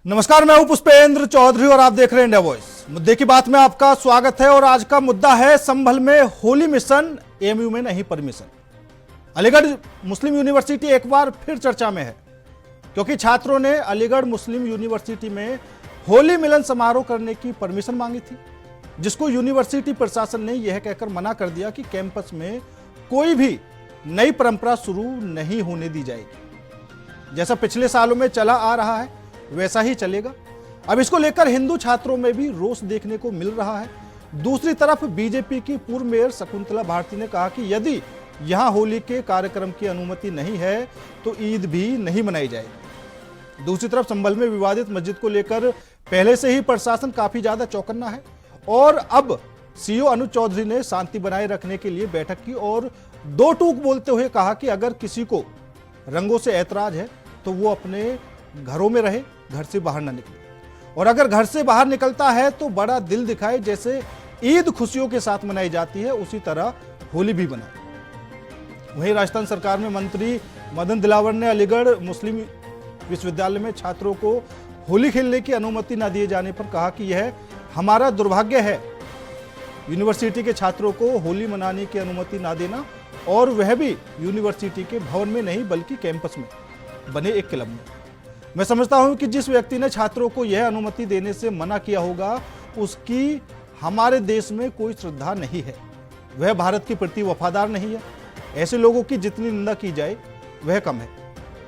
नमस्कार, मैं हूं पुष्पेंद्र चौधरी और आप देख रहे हैं इंडिया वॉइस। मुद्दे की बात में आपका स्वागत है और आज का मुद्दा है संभल में होली मिशन, एएमयू में नहीं परमिशन। अलीगढ़ मुस्लिम यूनिवर्सिटी एक बार फिर चर्चा में है क्योंकि छात्रों ने अलीगढ़ मुस्लिम यूनिवर्सिटी में होली मिलन समारोह करने की परमिशन मांगी थी, जिसको यूनिवर्सिटी प्रशासन ने यह कहकर मना कर दिया कि कैंपस में कोई भी नई परंपरा शुरू नहीं होने दी जाएगी। जैसा पिछले सालों में चला आ रहा है वैसा ही चलेगा। अब इसको लेकर हिंदू छात्रों में भी रोष देखने को मिल रहा है। दूसरी तरफ बीजेपी की पूर्व मेयर शकुंतला भारती ने कहा कि यदि यहां होली के कार्यक्रम की अनुमति नहीं है तो ईद भी नहीं मनाई जाएगी। दूसरी तरफ संभल में विवादित मस्जिद को लेकर पहले से ही प्रशासन काफी ज्यादा चौकन्ना है और अब सीईओ अनुज चौधरी ने शांति बनाए रखने के लिए बैठक की और दो टूक बोलते हुए कहा कि अगर किसी को रंगों से ऐतराज है तो वो अपने घरों में रहे, घर से बाहर ना निकले, और अगर घर से बाहर निकलता है तो बड़ा दिल दिखाए। जैसे ईद खुशियों के साथ मनाई जाती है उसी तरह होली भी मनाए। वहीं राजस्थान सरकार में मंत्री मदन दिलावर ने अलीगढ़ मुस्लिम विश्वविद्यालय में छात्रों को होली खेलने की अनुमति न दिए जाने पर कहा कि यह हमारा दुर्भाग्य है। यूनिवर्सिटी के छात्रों को होली मनाने की अनुमति ना देना, और वह भी यूनिवर्सिटी के भवन में नहीं बल्कि कैंपस में बने एक क्लब में। मैं समझता हूं कि जिस व्यक्ति ने छात्रों को यह अनुमति देने से मना किया होगा उसकी हमारे देश में कोई श्रद्धा नहीं है, वह भारत के प्रति वफादार नहीं है। ऐसे लोगों की जितनी निंदा की जाए वह कम है।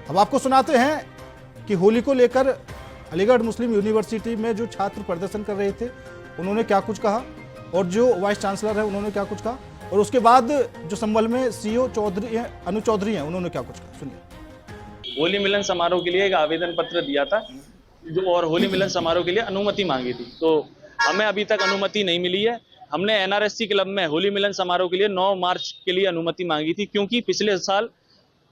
अब आपको सुनाते हैं कि होली को लेकर अलीगढ़ मुस्लिम यूनिवर्सिटी में जो छात्र प्रदर्शन कर रहे थे उन्होंने क्या कुछ कहा और जो वाइस चांसलर है उन्होंने क्या कुछ कहा, और उसके बाद जो संभल में सीईओ अनुज चौधरी हैं उन्होंने क्या कुछ कहा, सुनिए। होली मिलन समारोह के लिए एक आवेदन पत्र दिया था और होली मिलन समारोह के लिए अनुमति मांगी थी, तो हमें अभी तक अनुमति नहीं मिली है। हमने एनआरएससी क्लब में होली मिलन समारोह के लिए 9 मार्च के लिए अनुमति मांगी थी, क्योंकि पिछले साल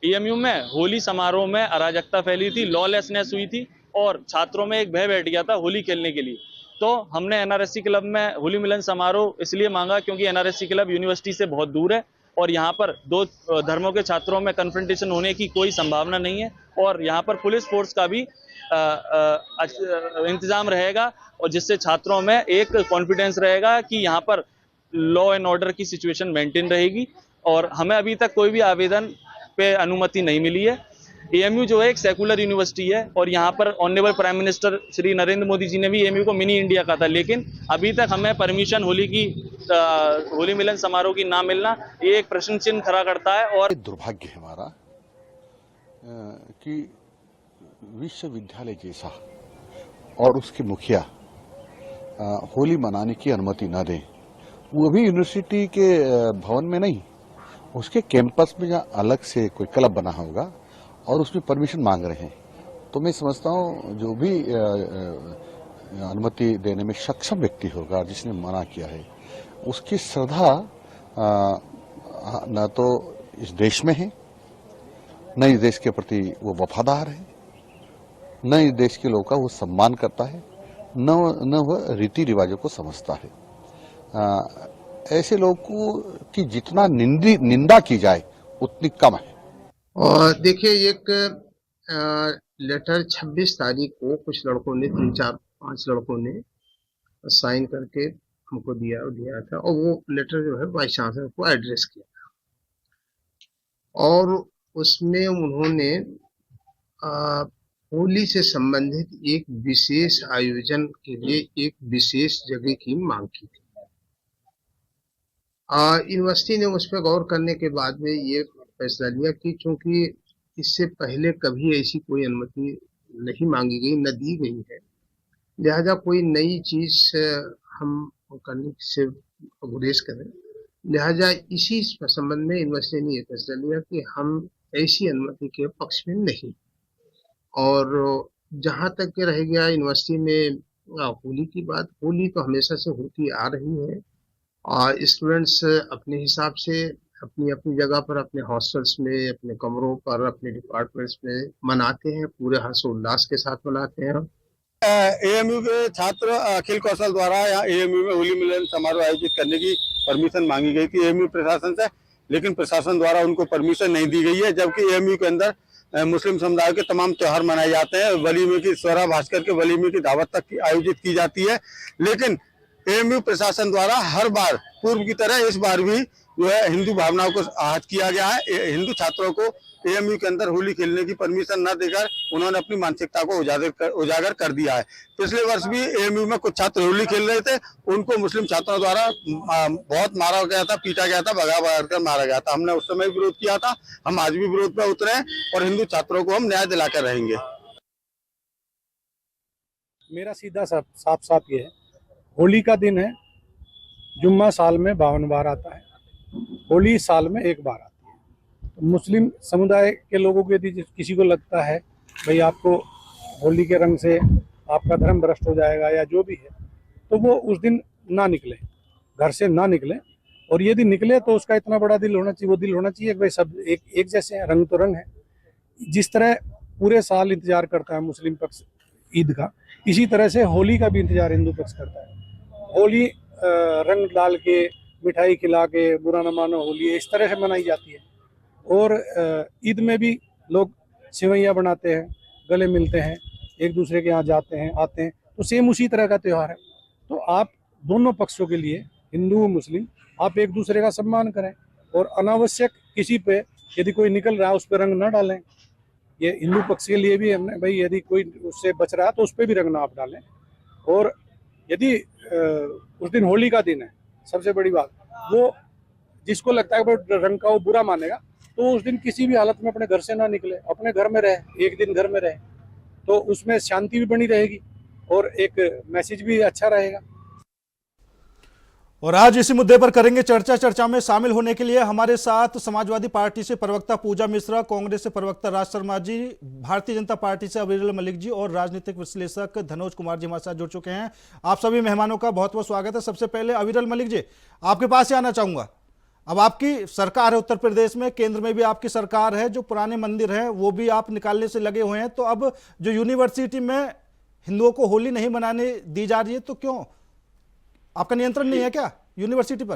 एएमयू में होली समारोह में अराजकता फैली थी, लॉलेसनेस हुई थी और छात्रों में एक भय बैठ गया था होली खेलने के लिए। तो हमने एनआरएससी क्लब में होली मिलन समारोह इसलिए मांगा क्योंकि एनआरएससी क्लब यूनिवर्सिटी से बहुत दूर है और यहाँ पर दो धर्मों के छात्रों में कन्फ्रंटेशन होने की कोई संभावना नहीं है, और यहाँ पर पुलिस फोर्स का भी इंतजाम रहेगा, और जिससे छात्रों में एक कॉन्फिडेंस रहेगा कि यहाँ पर लॉ एंड ऑर्डर की सिचुएशन मेंटेन रहेगी। और हमें अभी तक कोई भी आवेदन पे अनुमति नहीं मिली है। एएमयू जो है एक सेकुलर यूनिवर्सिटी है और यहाँ पर honourable prime minister Shri Narendra Modi ji ने भी एएमयू को मिनी इंडिया कहा था, लेकिन अभी तक हमें परमिशन होली मिलन समारोह की ना मिलना ये एक प्रश्न चिन्ह खड़ा करता है। और दुर्भाग्य है हमारा कि विश्वविद्यालय जैसा और उसके मुखिया होली मनाने की अनुमति न दें, वो भी यूनिवर्सिटी के भवन में नहीं, उसके कैंपस में जहाँ अलग से कोई क्लब बना होगा और उसमें परमिशन मांग रहे हैं। तो मैं समझता हूँ जो भी अनुमति देने में सक्षम व्यक्ति होगा जिसने मना किया है उसकी श्रद्धा न तो इस देश में है, न इस देश के प्रति वो वफादार है, न इस देश के लोगों का वो सम्मान करता है, न वह रीति रिवाजों को समझता है। ऐसे लोगों की जितना निंदा की जाए उतनी कम है। और देखिए, एक लेटर 26 तारीख को कुछ लड़कों ने 3-4-5 लड़कों ने साइन करके हमको दिया था, और वो लेटर जो है वाइस चांसलर को एड्रेस किया था, और उसमें उन्होंने होली से संबंधित एक विशेष आयोजन के लिए एक विशेष जगह की मांग की थी। यूनिवर्सिटी ने उस पर गौर करने के बाद में ये फैसला लिया कि चूंकि इससे पहले कभी ऐसी कोई अनुमति नहीं मांगी गई, न दी गई है, लिहाजा कोई नई चीज हम करने से गुरेज करें। लिहाजा इसी संबंध में यूनिवर्सिटी ने यह फैसला लिया कि हम ऐसी अनुमति के पक्ष में नहीं। और जहां तक रह गया यूनिवर्सिटी में होली की बात, होली तो हमेशा से होती आ रही है और स्टूडेंट्स अपने हिसाब से अपनी अपनी जगह पर, अपने हॉस्टल्स में, अपने कमरों पर, अपने डिपार्टमेंट्स में मनाते हैं, पूरे हर्षोल्लास के साथ मनाते हैं। एएमयू के छात्र अखिल कौशल द्वारा यहाँ एएमयू में होली मिलन समारोह आयोजित करने की परमिशन मांगी गई थी एएमयू प्रशासन से, लेकिन प्रशासन द्वारा उनको परमिशन नहीं दी गई है, जबकि एएमयू के अंदर मुस्लिम समुदाय के तमाम त्योहार मनाए जाते हैं। वलीमे की स्वरा भास्कर के वलीमे की दावत तक आयोजित की जाती है। लेकिन एएमयू प्रशासन द्वारा हर बार पूर्व की तरह इस बार भी जो है हिंदू भावनाओं को आहत किया गया है। हिंदू छात्रों को एएमयू के अंदर होली खेलने की परमिशन न देकर उन्होंने अपनी मानसिकता को उजागर कर दिया है। पिछले वर्ष भी एएमयू में कुछ छात्र होली खेल रहे थे, उनको मुस्लिम छात्रों द्वारा बहुत मारा गया था, पीटा गया था, भगा कर मारा गया था। हमने उस समय विरोध किया था, हम आज भी विरोध पर उतरे हैं और हिंदू छात्रों को हम न्याय दिलाकर रहेंगे। मेरा सीधा साफ ये है, होली का दिन है, जुम्मा साल में 52 बार आता है, होली साल में एक बार आती है। तो मुस्लिम समुदाय के लोगों के यदि किसी को लगता है भाई आपको होली के रंग से आपका धर्म भ्रष्ट हो जाएगा या जो भी है, तो वो उस दिन ना निकले, घर से ना निकले। और यदि निकले तो उसका इतना बड़ा दिल होना चाहिए, वो दिल होना चाहिए कि भाई सब एक जैसे हैं, रंग तो रंग है। जिस तरह पूरे साल इंतजार करता है मुस्लिम पक्ष ईद का, इसी तरह से होली का भी इंतजार हिंदू पक्ष करता है। होली रंग डाल के, मिठाई खिला के, बुरा न मानो होली, इस तरह से मनाई जाती है। और ईद में भी लोग सेवैयाँ बनाते हैं, गले मिलते हैं, एक दूसरे के यहाँ जाते हैं, आते हैं, तो सेम उसी तरह का त्यौहार है। तो आप दोनों पक्षों के लिए, हिंदू मुस्लिम, आप एक दूसरे का सम्मान करें और अनावश्यक किसी पे यदि कोई निकल रहा है उस पर रंग न डालें। ये हिंदू पक्ष के लिए भी हमने भाई यदि कोई उससे बच रहा है तो उस पर भी रंग ना आप डालें। और यदि उस दिन होली का दिन है, सबसे बड़ी बात, वो जिसको लगता है कि रंग का वो बुरा मानेगा, तो उस दिन किसी भी हालत में अपने घर से ना निकले, अपने घर में रहे, एक दिन घर में रहे, तो उसमें शांति भी बनी रहेगी और एक मैसेज भी अच्छा रहेगा। और आज इसी मुद्दे पर करेंगे चर्चा में शामिल होने के लिए हमारे साथ समाजवादी पार्टी से प्रवक्ता पूजा मिश्रा, कांग्रेस से प्रवक्ता राज शर्मा जी, भारतीय जनता पार्टी से अविरल मलिक जी और राजनीतिक विश्लेषक धनोज कुमार जी हमारे साथ जुड़ चुके हैं। आप सभी मेहमानों का बहुत बहुत स्वागत है। सबसे पहले अविरल मलिक जी, आपके पास ही आना चाहूंगा। अब आपकी सरकार है उत्तर प्रदेश में, केंद्र में भी आपकी सरकार है, जो पुराने मंदिर हैं वो भी आप निकालने से लगे हुए हैं, तो अब जो यूनिवर्सिटी में हिंदुओं को होली नहीं मनाने दी जा रही है, तो क्यों? आपका नियंत्रण नहीं है क्या यूनिवर्सिटी पर?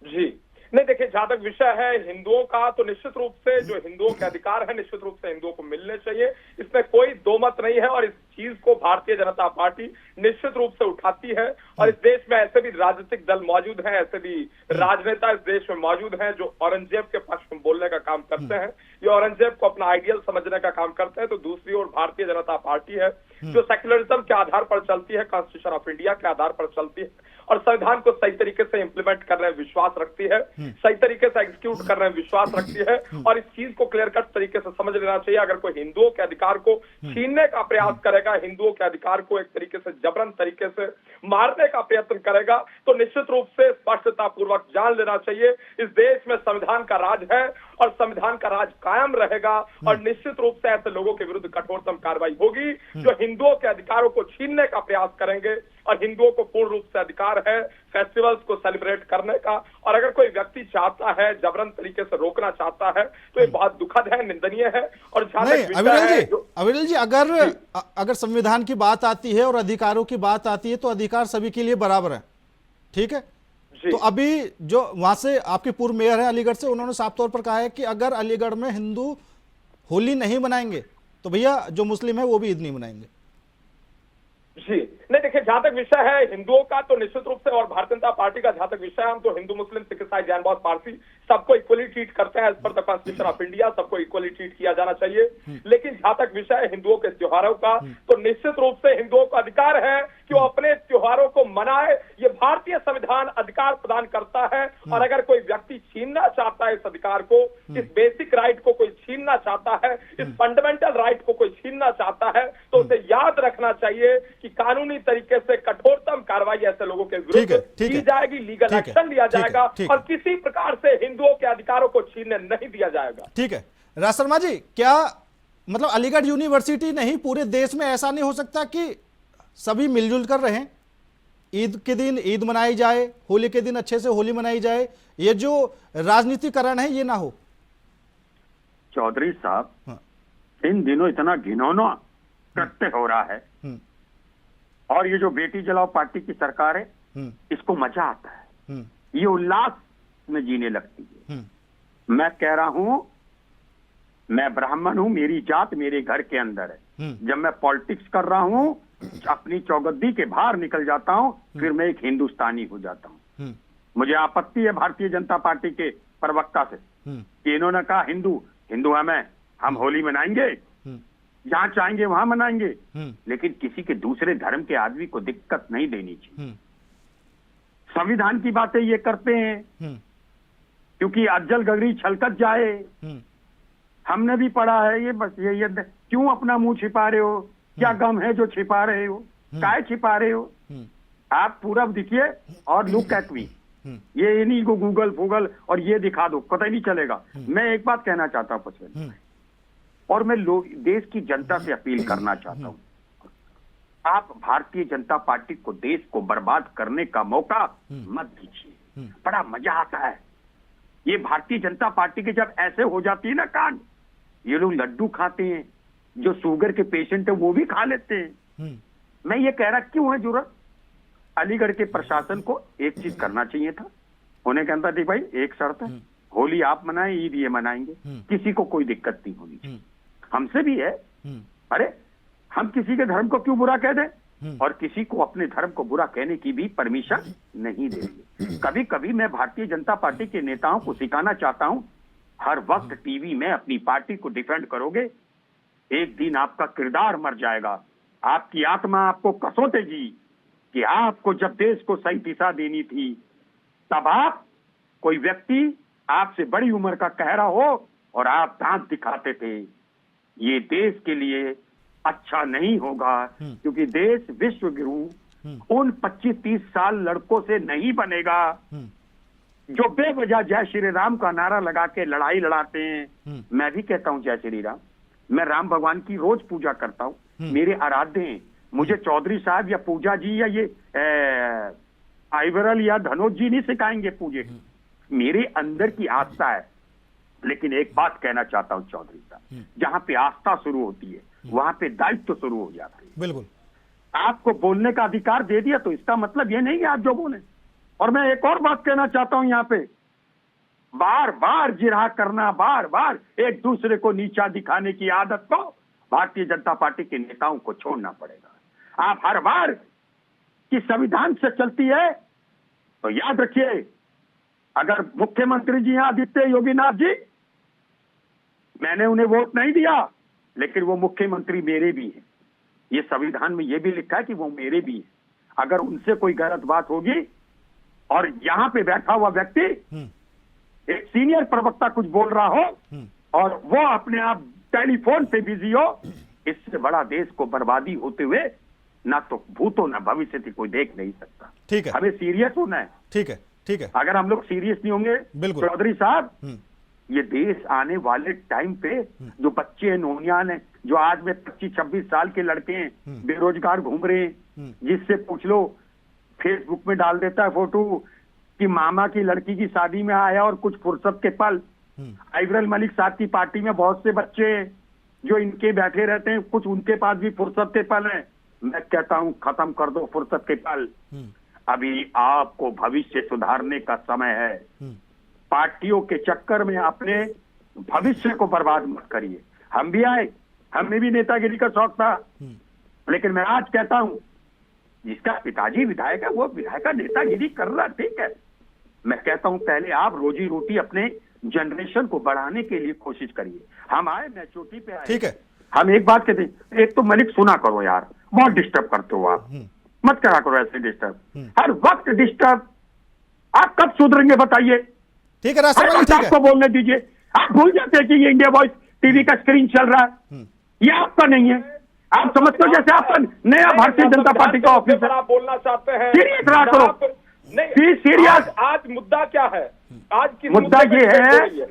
जी नहीं, देखिए, जहां तक विषय है हिंदुओं का, तो निश्चित रूप से जो हिंदुओं के अधिकार है निश्चित रूप से हिंदुओं को मिलने चाहिए, इसमें कोई दो मत नहीं है। और इस चीज को भारतीय जनता पार्टी निश्चित रूप से उठाती है। और इस देश में ऐसे भी राजनीतिक दल मौजूद हैं, ऐसे भी राजनेता इस देश में मौजूद हैं जो औरंगजेब के पक्ष में बोलने का काम करते हैं, ये औरंगजेब को अपना आइडियल समझने का काम करते हैं। तो दूसरी ओर भारतीय जनता पार्टी है जो सेक्युलरिज्म के आधार पर चलती है, कॉन्स्टिट्यूशन ऑफ इंडिया के आधार पर चलती है और संविधान को सही तरीके से इंप्लीमेंट करने में विश्वास रखती है, सही तरीके से एग्जीक्यूट करने में विश्वास रखती है। और इस चीज को क्लियर कट तरीके से समझ लेना चाहिए। अगर कोई हिंदुओं के अधिकार को छीनने का प्रयास करेगा, हिंदुओं के अधिकार को एक तरीके से जबरन तरीके से मारने का प्रयत्न करेगा, तो निश्चित रूप से स्पष्टता पूर्वक जान लेना चाहिए इस देश में संविधान का राज है और संविधान का राज कायम रहेगा। और निश्चित रूप से ऐसे लोगों के विरुद्ध कठोरतम कार्रवाई होगी जो हिंदुओं के अधिकारों को छीनने का प्रयास करेंगे। और हिंदुओं को पूर्ण रूप से अधिकार है फेस्टिवल्स को सेलिब्रेट करने का, और अगर कोई व्यक्ति चाहता है जबरन तरीके से रोकना चाहता है तो ये बहुत दुखद है, निंदनीय है। और अविरल जी, अगर संविधान की बात आती है और अधिकारों की बात आती है तो अधिकार सभी के लिए बराबर है, ठीक है? तो अभी जो वहां से आपके पूर्व मेयर है अलीगढ़ से, उन्होंने साफ तौर पर कहा है कि अगर अलीगढ़ में हिंदू होली नहीं मनाएंगे तो भैया जो मुस्लिम है वो भी ईद नहीं मनाएंगे। जी नहीं, देखिए, जहां तक विषय है हिंदुओं का, तो निश्चित रूप से, और भारतीय जनता पार्टी का जहां तक विषय है, हम तो हिंदू मुस्लिम सिख ईसाई जैन बौद्ध पारसी सबको इक्वली ट्रीट करते हैं as per the constitution of India, सबको इक्वली ट्रीट किया जाना चाहिए। लेकिन जहां तक विषय है हिंदुओं के त्योहारों का, तो निश्चित रूप से हिंदुओं का अधिकार है कि वो अपने त्योहारों को मनाए, ये भारतीय संविधान अधिकार प्रदान करता है। और अगर कोई व्यक्ति छीनना चाहता है इस अधिकार को, इस बेसिक राइट को कोई छीनना चाहता है, इस फंडामेंटल राइट को कोई छीनना चाहता है, तो उसे याद रखना चाहिए कि कानूनी तरीके से कठोरतम कार्रवाई ऐसे लोगों के विरुद्ध की जाएगी, लीगल एक्शन लिया जाएगा और किसी प्रकार से हिंदुओं के अधिकारों को छीनने नहीं दिया जाएगा। ठीक है राज शर्मा जी, क्या मतलब अलीगढ़ यूनिवर्सिटी नहीं पूरे देश में ऐसा नहीं हो सकता कि सभी मिलजुल कर रहें, ईद के दिन ईद मनाई जाए, होली के दिन अच्छे से होली मनाई जाए, ये जो राजनीतिकरण है ये ना हो? चौधरी साहब, इन दिनों इतना घिनौना कृत्य हो रहा है और ये जो बेटी जलाओ पार्टी की सरकार है इसको मजा आता है, ये उल्लास में जीने लगती है। मैं कह रहा हूं मैं ब्राह्मण हूं, मेरी जात मेरे घर के अंदर है। जब मैं पॉलिटिक्स कर रहा हूं, अपनी चौगद्दी के बाहर निकल जाता हूं, फिर मैं एक हिंदुस्तानी हो जाता हूं। मुझे आपत्ति है भारतीय जनता पार्टी के प्रवक्ता से कि इन्होंने कहा हिंदू हमें, हम होली मनाएंगे, जहां चाहेंगे वहां मनाएंगे, लेकिन किसी के दूसरे धर्म के आदमी को दिक्कत नहीं देनी चाहिए। संविधान की बातें ये करते हैं क्योंकि अज्जल गगरी छलकत जाए। हमने भी पढ़ा है ये, बस ये क्यों अपना मुंह छिपा रहे हो, क्या गम है जो छिपा रहे हो, काहे छिपा रहे हो? आप पूरब दिखिए और लुक एट मी, ये नहीं को गूगल फूगल और ये दिखा दो, पता ही नहीं चलेगा। मैं एक बात कहना चाहता हूं पचवेल, और मैं देश की जनता से अपील करना चाहता हूं, आप भारतीय जनता पार्टी को, देश को बर्बाद करने का मौका मत दीजिए। बड़ा मजा आता है ये भारतीय जनता पार्टी के जब ऐसे हो जाती है ना कांड, ये लोग लड्डू खाते हैं, जो शुगर के पेशेंट है वो भी खा लेते हैं। मैं ये कह रहा क्यों है जरूरत? अलीगढ़ के प्रशासन को एक चीज करना चाहिए था, उन्हें कहता थी भाई एक शर्त है, होली आप मनाएं, ईद ये मनाएंगे, किसी को कोई दिक्कत नहीं होनी चाहिए। हमसे भी है, अरे हम किसी के धर्म को क्यों बुरा कह दें, और किसी को अपने धर्म को बुरा कहने की भी परमिशन नहीं देंगे। कभी कभी मैं भारतीय जनता पार्टी के नेताओं को सिखाना चाहता हूं, हर वक्त टीवी में अपनी पार्टी को डिफेंड करोगे, एक दिन आपका किरदार मर जाएगा, आपकी आत्मा आपको कसोटेगी कि आपको जब देश को सही दिशा देनी थी, तब आप, कोई व्यक्ति आपसे बड़ी उम्र का कह रहा हो और आप दांत दिखाते थे। ये देश के लिए अच्छा नहीं होगा, क्योंकि देश विश्व गुरु उन 25-30 साल लड़कों से नहीं बनेगा जो बेवजह जय श्री राम का नारा लगा के लड़ाई लड़ाते हैं। मैं भी कहता हूं जय श्री राम, मैं राम भगवान की रोज पूजा करता हूं, मेरे आराध्य हैं। मुझे चौधरी साहब या पूजा जी या ये आइवरल या धनोज जी नहीं सिखाएंगे पूजे, मेरे अंदर की आस्था है। लेकिन एक बात कहना चाहता हूं चौधरी साहब, जहां पे आस्था शुरू होती है वहां पे दायित्व शुरू हो जाते हैं। बिल्कुल, आपको बोलने का अधिकार दे दिया तो इसका मतलब ये नहीं है आप जो बोले। और मैं एक और बात कहना चाहता हूं, यहाँ पे बार बार जिरह करना, बार बार एक दूसरे को नीचा दिखाने की आदत को भारतीय जनता पार्टी के नेताओं को छोड़ना पड़ेगा। आप हर बार की संविधान से चलती है तो याद रखिए, अगर मुख्यमंत्री जी हैं आदित्य योगीनाथ जी, मैंने उन्हें वोट नहीं दिया, लेकिन वो मुख्यमंत्री मेरे भी हैं। ये संविधान में ये भी लिखा है कि वो मेरे भी हैं। अगर उनसे कोई गलत बात होगी और यहाँ पे बैठा हुआ व्यक्ति एक सीनियर प्रवक्ता कुछ बोल रहा हो और वो अपने आप टेलीफोन पे बिजी हो, इससे बड़ा देश को बर्बादी होते हुए ना तो भूतो ना भविष्य थी कोई देख नहीं सकता। ठीक है, हमें सीरियस होना है। ठीक है, ठीक है। अगर हम लोग सीरियस नहीं होंगे चौधरी साहब, ये देश आने वाले टाइम पे जो बच्चे हैं, नौनियान हैं, जो आज में 25-26 साल के लड़के हैं, बेरोजगार घूम रहे हैं, जिससे पूछ लो फेसबुक में डाल देता है फोटो कि मामा की लड़की की शादी में आया और कुछ फुर्सत के पल। आइवरल मलिक साहब की पार्टी में बहुत से बच्चे जो इनके बैठे रहते हैं, कुछ उनके पास भी फुर्सत के पल हैं। मैं कहता हूं खत्म कर दो फुर्सत के पल। अभी आपको भविष्य सुधारने का समय है। पार्टियों के चक्कर में अपने भविष्य को बर्बाद मत करिए। हम भी आए, हमें भी नेतागिरी का शौक था, लेकिन मैं आज कहता हूं जिसका पिताजी विधायक है वो विधायक का नेतागिरी कर रहा, ठीक है। मैं कहता हूं पहले आप रोजी रोटी अपने जनरेशन को बढ़ाने के लिए कोशिश करिए। हम आए, मैं चोटी पे आए, ठीक है। हम एक बात कहते हैं, एक तो मलिक सुना करो यार, बहुत डिस्टर्ब करते हो आप, मत करा करो ऐसे डिस्टर्ब, हर वक्त डिस्टर्ब। आप कब सुधरेंगे बताइए? ठीक है राष्ट्रपति, ठीक है, आपको बोलने दीजिए। आप भूल जाते हैं कि ये इंडिया वॉइस टीवी का स्क्रीन चल रहा है, ये आपका नहीं है। आप समझते हो जैसे आपका नया भारतीय जनता पार्टी का ऑफिस है। आप बोलना चाहते हैं, सीरियस रहा करो, नहीं सीरियस। आज मुद्दा क्या है? आज की मुद्दा ये है,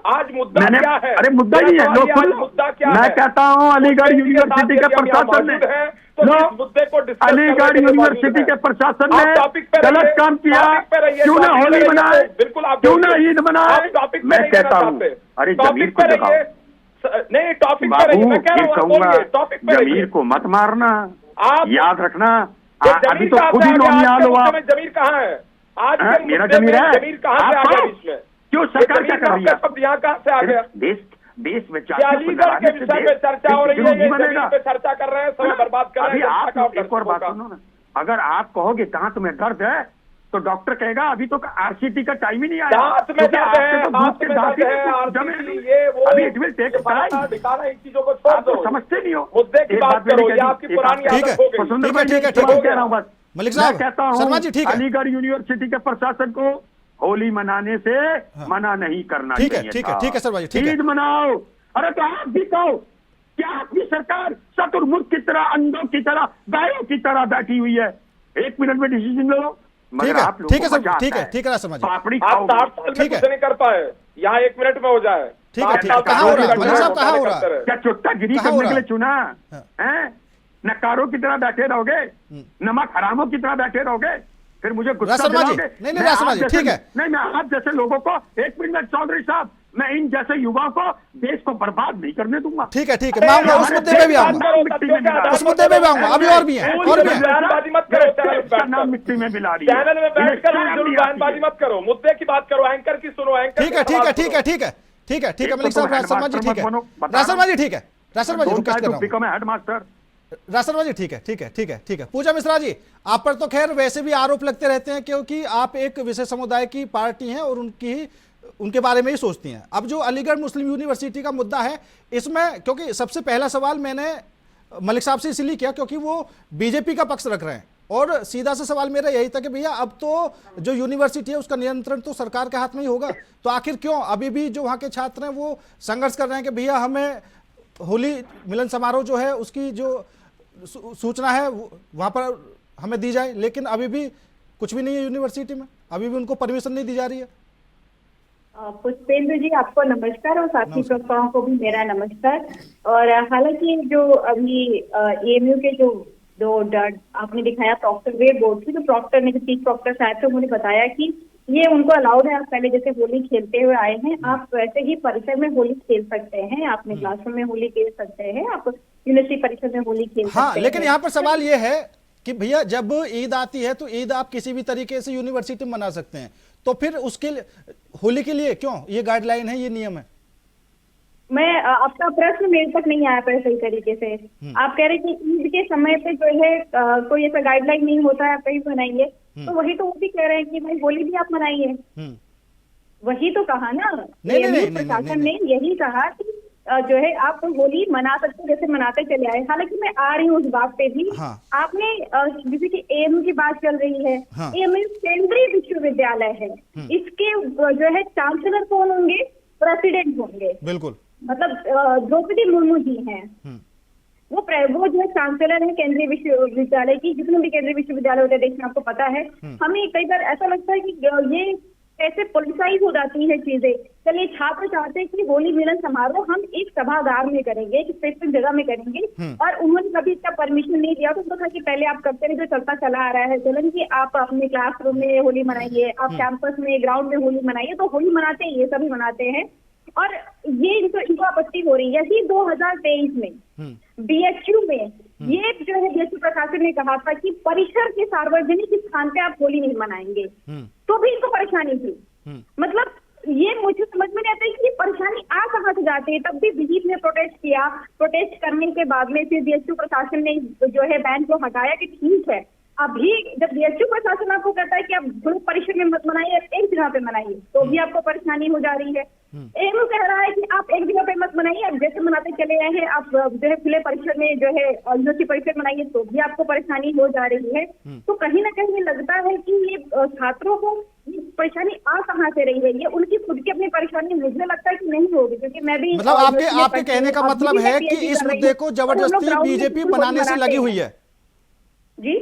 आज मुद्दा क्या है? अरे मुद्दा ही है, लोग मुद्दा क्या है? मैं कहता हूँ अलीगढ़ यूनिवर्सिटी के प्रशासन ने, अलीगढ़ यूनिवर्सिटी के प्रशासन ने गलत काम किया। क्यों ना होली मनाए, क्यों ना ईद मनाए? मैं कहता हूँ अरे जमीर को जगाओ, नहीं टॉपिक पे रहिए, मैं कह रहा हूं टॉपिक पे रहिए। जमीर को मत मारना, आप याद रखना। अभी तो कहाँ खुद ही से आ गया? नौनियाल हो आप। जमीर कहाँ है? आज के मेरा मुद्दे जमीर में है, जमीर कहाँ से आ गया बीच में? क्यों सरकार क्या कर रही है? यहाँ कहाँ से आ गया? देश देश में अलीगढ़ के विषय पे चर्चा हो रही है, ये जमीन पे चर्चा कर रहे हैं, समय बर्बाद कर रहे हैं। आप एक और बात सुनो ना, अगर आप कहोगे दांत में दर्द है तो डॉक्टर कहेगा अभी तो आरसीटी का टाइम ही नहीं आया, दांत में दर्द है, हाथ में दर्द है, आरसीटी ये वो अभी इट विल टेक टाइम। दिखाना, इन चीजों को छोड़ दो, समझते नहीं हो, मुद्दे की बात करो, ये आपकी पुरानी आदत हो गई। ठीक है, कह रहा हूँ बस मलिक साहब, कहता शर्मा जी, ठीक हूँ है, अलीगढ़ यूनिवर्सिटी के प्रशासन को होली मनाने से मना नहीं करना चाहिए। ठीक है शर्मा जी, ठीक है, ईद मनाओ। अरे तो आप भी कहो, क्या आपकी सरकार शतुर्मुख की तरह, अंधों की तरह, गायों की तरह बैठी हुई है? 1 मिनट में डिसीजन ले लो। ठीक है सर, ठीक है शर्मा जी, पापड़ी आप 60 साल में कुछ नहीं कर पाए, यहाँ 1 मिनट में हो जाए। ठीक है, कहाँ हो रहा है मलिक साहब, कहाँ हो रहा है? क्या चुट्टागिरी करने के लिए चुना है? नकारों की तरह बैठे रहोगे, नमक हरामों की तरह बैठे रहोगे, फिर मुझे गुस्सा दिलाओगे? नहीं शर्मा जी, ठीक है, नहीं, मैं आप जैसे लोगों को 1 मिनट में, चौधरी साहब, मैं इन जैसे युवाओं को देश को बर्बाद नहीं करने दूंगा। ठीक है, मैं आऊंगा उस मुद्दे पे भी आऊंगा, उस मुद्दे पे भी आऊंगा, अभी और भी है, बयानबाजी मत करो, नाम मिट्टी में मिला रही चैनल में बैठकर बयानबाजी मत करो, मुद्दे की बात करो, एंकर की सुनो, एंकर। ठीक है मलिक साहब, राजशर्मा जी, ठीक है, राजशर्मा जी, ठीक है, राजशर्मा जी, रिक्वेस्ट कर रहा हूं, हेडमास्टर राजशर्मा जी, ठीक है। पूजा मिश्रा जी, आप पर तो खैर वैसे भी आरोप लगते रहते हैं क्योंकि आप एक विशेष समुदाय की पार्टी हैं और उनके बारे में ही सोचती हैं। अब जो अलीगढ़ मुस्लिम यूनिवर्सिटी का मुद्दा है, इसमें क्योंकि सबसे पहला सवाल मैंने मलिक साहब से इसलिए किया क्योंकि वो बीजेपी का पक्ष रख रहे हैं, और सीधा सा सवाल मेरा यही था कि भैया अब तो जो यूनिवर्सिटी है उसका नियंत्रण तो सरकार के हाथ में ही होगा, तो आखिर क्यों अभी भी जो वहाँ के छात्र हैं वो संघर्ष कर रहे हैं कि भैया हमें होली मिलन समारोह जो है उसकी जो सूचना है वहाँ पर हमें दी जाए, लेकिन अभी भी कुछ भी नहीं है यूनिवर्सिटी में, अभी भी उनको परमिशन नहीं दी जा रही है। पुष्पेंद्र जी, आपको नमस्कार और साथी श्रोताओं को भी मेरा नमस्कार। और हालांकि जो अभी एएमयू के जो आपने दिखाया प्रॉक्टर वे बोर्ड थी, तो प्रॉक्टर ने, जो चीफ प्रॉक्टर शायद थे, उन्होंने बताया कि ये उनको अलाउड है, आप पहले जैसे होली खेलते हुए आए हैं, आप वैसे ही परिसर में होली खेल सकते हैं, आपने क्लासरूम में होली खेल सकते हैं, आप यूनिवर्सिटी परिसर में होली खेल सकते हैं। लेकिन यहाँ पर सवाल ये है कि भैया जब ईद आती है तो ईद आप किसी भी तरीके से यूनिवर्सिटी में मना सकते हैं, तो फिर उसके होली के लिए क्यों ये गाइडलाइन है, ये नियम है? मैं आपका प्रश्न मेरे तक नहीं आया पर सही तरीके से। आप कह रहे कि ईद के समय पे जो है कोई ऐसा गाइडलाइन नहीं होता है, आप कहीं मनाइए, तो वही तो वो भी कह रहे हैं कि भाई होली भी आप मनाइए, वही तो कहा ना प्रशासन ने, यही कहा कि जो है आप होली मना सकते जैसे मनाते चले आए। हालांकि मैं आ रही हूँ उस बात पे भी। आपने जैसे कि एएमयू की बात चल रही है, एएमयू केंद्रीय विश्वविद्यालय है, इसके जो है चांसलर कौन होंगे? प्रेसिडेंट होंगे, बिल्कुल, मतलब द्रौपदी मुर्मू जी हैं, वो जो है चांसलर है केंद्रीय विश्वविद्यालय की। जितने भी केंद्रीय विश्वविद्यालय होते हैं देश में, आपको पता है। हमें कई बार ऐसा लगता है कि ये कैसे पॉलिटिसाइज हो जाती है चीजें। चलिए, छात्र चाहते हैं कि होली मिलन समारोह हम एक सभागार में करेंगे, एक स्पेसिफिक जगह में करेंगे, और उन्होंने कभी इसका परमिशन नहीं दिया। तो उनको था कि पहले आप करते रहे, जो चलता चला आ रहा है चलन, कि आप अपने क्लासरूम में होली मनाइए, आप कैंपस में ग्राउंड में होली मनाइए, तो होली मनाते हैं, ये सभी मनाते हैं, और ये इनको आपत्ति हो रही है। यही 2023 में बीएचयू में ये जो है बीएचयू प्रशासन ने कहा था कि परिसर के सार्वजनिक स्थान पे आप होली नहीं मनाएंगे, तो भी इनको परेशानी थी। मतलब ये मुझे समझ में नहीं आता है कि ये परेशानी आ कहाँ से जाती है। तब भी बीजेपी ने प्रोटेस्ट किया, प्रोटेस्ट करने के बाद में फिर बीएचयू प्रशासन ने जो है बैन को हटाया कि ठीक है, अभी जब बीएचयू प्रशासन आपको कहता है कि आप ग्रुप परिसर में मत मनाइए, एक जगह पे मनाइए, तो भी आपको परेशानी हो जा रही है। एएमयू कह रहा है कि आप एक जगह पे मत मनाइए, आप जैसे मनाते चले आए हैं, आप जो है खुले परिसर में जो है यूनिवर्सिटी परिसर मनाइए, तो भी आपको परेशानी हो जा रही है। तो कहीं ना कहीं लगता है कि ये छात्रों को परेशानी आ कहाँ से रही है, ये उनकी खुद की अपनी परेशानी मुझे लगता है कि नहीं होगी, क्योंकि मैं भी मतलब आपके कहने का मतलब है कि इस मुद्दे को जबरदस्ती बीजेपी बनाने से लगी हुई है जी।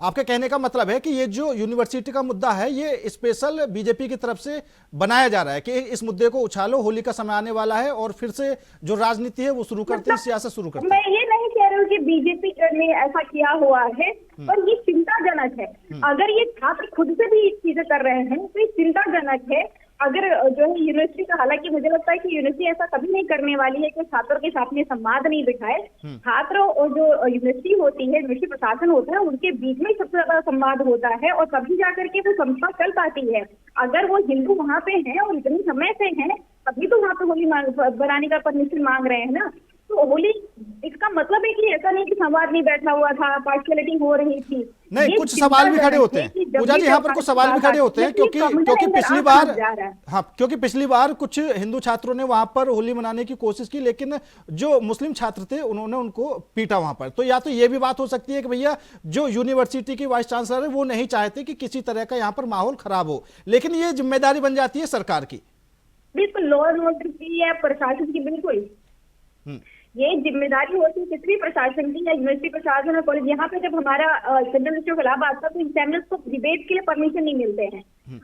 आपके कहने का मतलब है कि ये जो यूनिवर्सिटी का मुद्दा है ये स्पेशल बीजेपी की तरफ से बनाया जा रहा है कि इस मुद्दे को उछालो, होली का समय आने वाला है और फिर से जो राजनीति है वो शुरू करते हैं, सियासत शुरू करते हैं। मैं ये नहीं कह रही हूँ कि बीजेपी ने ऐसा किया हुआ है, पर ये चिंताजनक है। अगर ये छात्र खुद से भी चीजें कर रहे हैं तो ये चिंताजनक है। अगर जो है यूनिवर्सिटी का, हालांकि मुझे लगता है कि यूनिवर्सिटी ऐसा कभी नहीं करने वाली है कि छात्रों के साथ में संवाद नहीं दिखाए। छात्र और जो यूनिवर्सिटी होती है, यूनिवर्सिटी प्रशासन होता है, उनके बीच में सबसे ज्यादा संवाद होता है और तभी जाकर के वो संस्था चल पाती है। अगर वो हिंदू वहाँ पे हैं और इतने समय से हैं, अभी तो वहाँ पे होली बनाने का परमिशन मांग रहे हैं ना। तो होली, इसका मतलब है कि ऐसा नहीं कि संवाद नहीं बैठा हुआ था, पार्शियलिटी हो रही थी। नहीं, कुछ सवाल भी खड़े होते हैं पूजा जी, यहाँ पर कुछ सवाल भी खड़े होते हैं क्योंकि पिछली बार, हाँ, क्योंकि पिछली बार कुछ हिंदू छात्रों ने वहां पर होली मनाने की कोशिश की, लेकिन जो मुस्लिम छात्र थे उन्होंने उनको पीटा वहां पर। तो या तो ये भी बात हो सकती है कि भैया जो यूनिवर्सिटी की वाइस चांसलर है वो नहीं चाहते कि किसी तरह का यहाँ पर माहौल खराब हो, लेकिन ये जिम्मेदारी बन जाती है सरकार की। बिल्कुल, लॉ एंड ऑर्डर की या प्रशासन की, बिल्कुल ये जिम्मेदारी होती है किसी भी प्रशासन की या यूनिवर्सिटी प्रशासन और कॉलेज। यहाँ पे जब हमारा सेंट्रल यूनिवर्सिटी ऑफ इलाहाबाद था तो एग्जामिनर्स को डिबेट के लिए परमिशन नहीं मिलते हैं।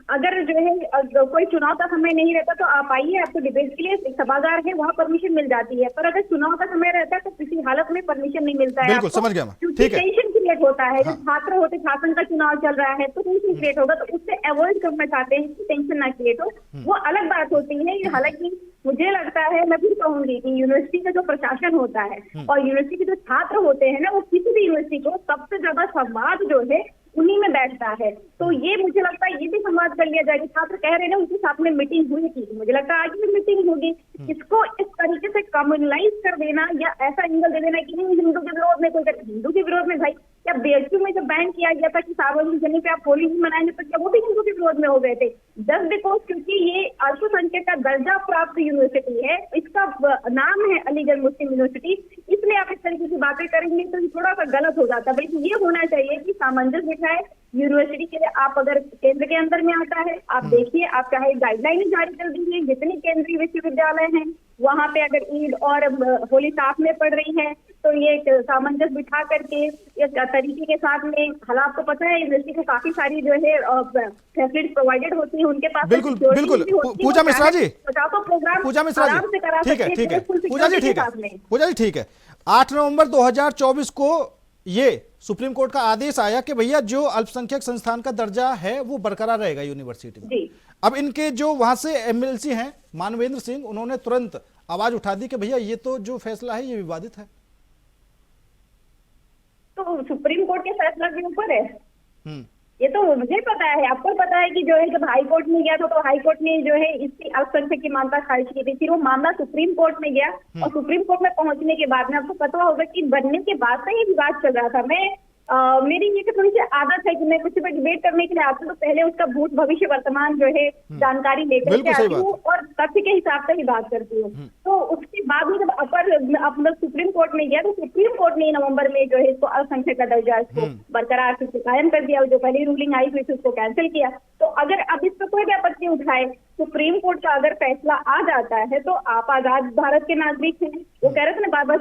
अगर जो है कोई चुनाव का समय नहीं रहता तो आप आइए, आपको डिबेट के लिए सभागार है वहाँ परमिशन मिल जाती है, पर अगर चुनाव का समय रहता है तो किसी हालत में परमिशन नहीं मिलता है। बिल्कुल, समझ गया मैं, ठीक है। टेंशन क्रिएट होता है, जब छात्र होते, शासन का चुनाव चल रहा है तो टेंशन क्रिएट होगा, तो उससे अवॉइड करना चाहते हैं कि टेंशन ना क्रिएट हो, वो अलग बात होती है। हालांकि मुझे लगता है, मैं भी कहूंगी कि यूनिवर्सिटी का जो प्रशासन होता है और यूनिवर्सिटी के जो छात्र होते हैं ना, वो किसी भी यूनिवर्सिटी को सबसे ज्यादा संवाद जो है उन्हीं में बैठता है। तो ये मुझे लगता है ये भी संवाद कर लिया जाएगा। छात्र कह रहे हैं ना उनके साथ में मीटिंग हुई थी, मुझे लगता है आज भी मीटिंग होगी। इसको इस तरीके से कम्युनलाइज कर देना या ऐसा एंगल दे देना कि नहीं हिंदू के विरोध में, कोई हिंदू के विरोध में, भाई क्या बीएचयू में जब बैन किया गया था कि सार्वजनिक जगह पे आप होली नहीं मनाएंगे तो क्या वो भी हिंदू के विरोध में हो गए थे? जस्ट बिकॉज क्योंकि ये अल्पसंख्यक का दर्जा प्राप्त यूनिवर्सिटी है, इसका नाम है अलीगढ़ मुस्लिम यूनिवर्सिटी, इसलिए आप इस तरीके की बातें करेंगे तो थोड़ा सा गलत हो जाता है। बल्कि ये होना चाहिए कि सामंजस्य बिठाए यूनिवर्सिटी के लिए। आप अगर केंद्र के अंदर में आता है, आप देखिए, आप चाहे गाइडलाइन जारी कर दीजिए, जितनी केंद्रीय विश्वविद्यालय हैं वहाँ पे अगर ईद और होली साथ में पड़ रही है तो ये सामंजस्य बिठा करके एक तरीके के साथ में, हालांकि आपको पता है यूनिवर्सिटी को काफी सारी जो है फैसिलिटी प्रोवाइडेड होती है, उनके पास बिल्कुल बिल्कुल। पूजा मिश्रा जी, प्रोग्राम पूजा मिश्रा जी, ठीक है ठीक है पूजा जी, ठीक है पूजा जी, ठीक है। 8 नवंबर 2024 को ये सुप्रीम कोर्ट का आदेश आया कि भैया जो अल्पसंख्यक संस्थान का दर्जा है वो बरकरार रहेगा यूनिवर्सिटी में। अब इनके जो वहां से एमएलसी हैं मानवेंद्र सिंह, उन्होंने तुरंत आवाज उठा दी कि भैया ये तो जो फैसला है ये विवादित है। तो सुप्रीम कोर्ट के फैसला के ऊपर है ये तो मुझे पता है, आपको पता है कि जो है जब हाई कोर्ट में गया था तो हाई कोर्ट ने जो है इसकी अल्पसंख्यक की मान्यता खारिज की थी, फिर वो मामला सुप्रीम कोर्ट में गया और सुप्रीम कोर्ट में पहुंचने के बाद में आपको पता होगा कि बनने के बाद से ये विवाद चल रहा था। मैं मेरी ये थोड़ी सी आदत है कि मैं कुछ पे डिबेट करने के लिए आती हूँ तो पहले उसका भूत भविष्य वर्तमान जो है जानकारी लेकर के आती हूँ और तथ्य के हिसाब से ही बात करती हूँ। तो उसके बाद में जब अपना सुप्रीम कोर्ट में गया तो सुप्रीम कोर्ट ने नवंबर में जो है इसको अल्पसंख्यक का दर्जा इसको बरकरार से कायम कर दिया, जो पहली रूलिंग आई थी उसको कैंसिल किया। तो अगर अब इस पर कोई भी आपत्ति उठाए, सुप्रीम कोर्ट का अगर फैसला आ जाता है तो आप आजाद भारत के नागरिक हैं। वो कह रहे थे ना बार बार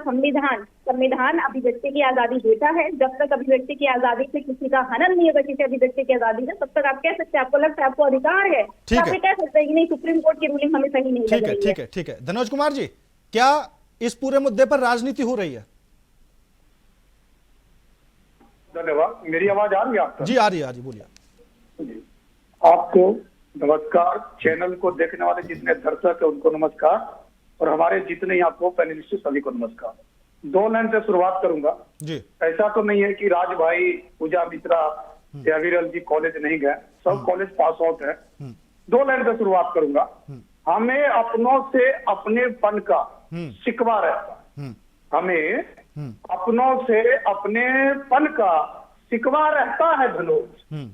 संविधान अभिव्यक्ति की आजादी देता है, जब तक अभिव्यक्ति की आजादी से किसी का हनन नहीं होगा, किसी अभिव्यक्ति की आजादी से, तब तक आप कह सकते हैं, आपको लगता है आपको अधिकार है, आप कह सकते हैं कि नहीं सुप्रीम कोर्ट की रूलिंग हमें सही नहीं लग रही है। ठीक है धनोज कुमार जी, क्या इस पूरे मुद्दे पर राजनीति हो रही है? धन्यवाद। मेरी आवाज आ रही है आपको? जी आ रही है, बोलिए। आपको नमस्कार, चैनल को देखने वाले जितने दर्शक है उनको नमस्कार और हमारे जितने यहाँ को पैनलिस्ट सभी को नमस्कार। 2 लाइन से शुरुआत करूंगा जी। ऐसा तो नहीं है कि राज भाई, पूजा मिश्रा या विरल जी कॉलेज नहीं गए, सब कॉलेज पास आउट है। 2 लाइन से शुरुआत करूंगा। हमें अपनों से अपनेपन का शिकवा रहता है, हमें अपनों से अपनेपन का शिकवा रहता है धनोज,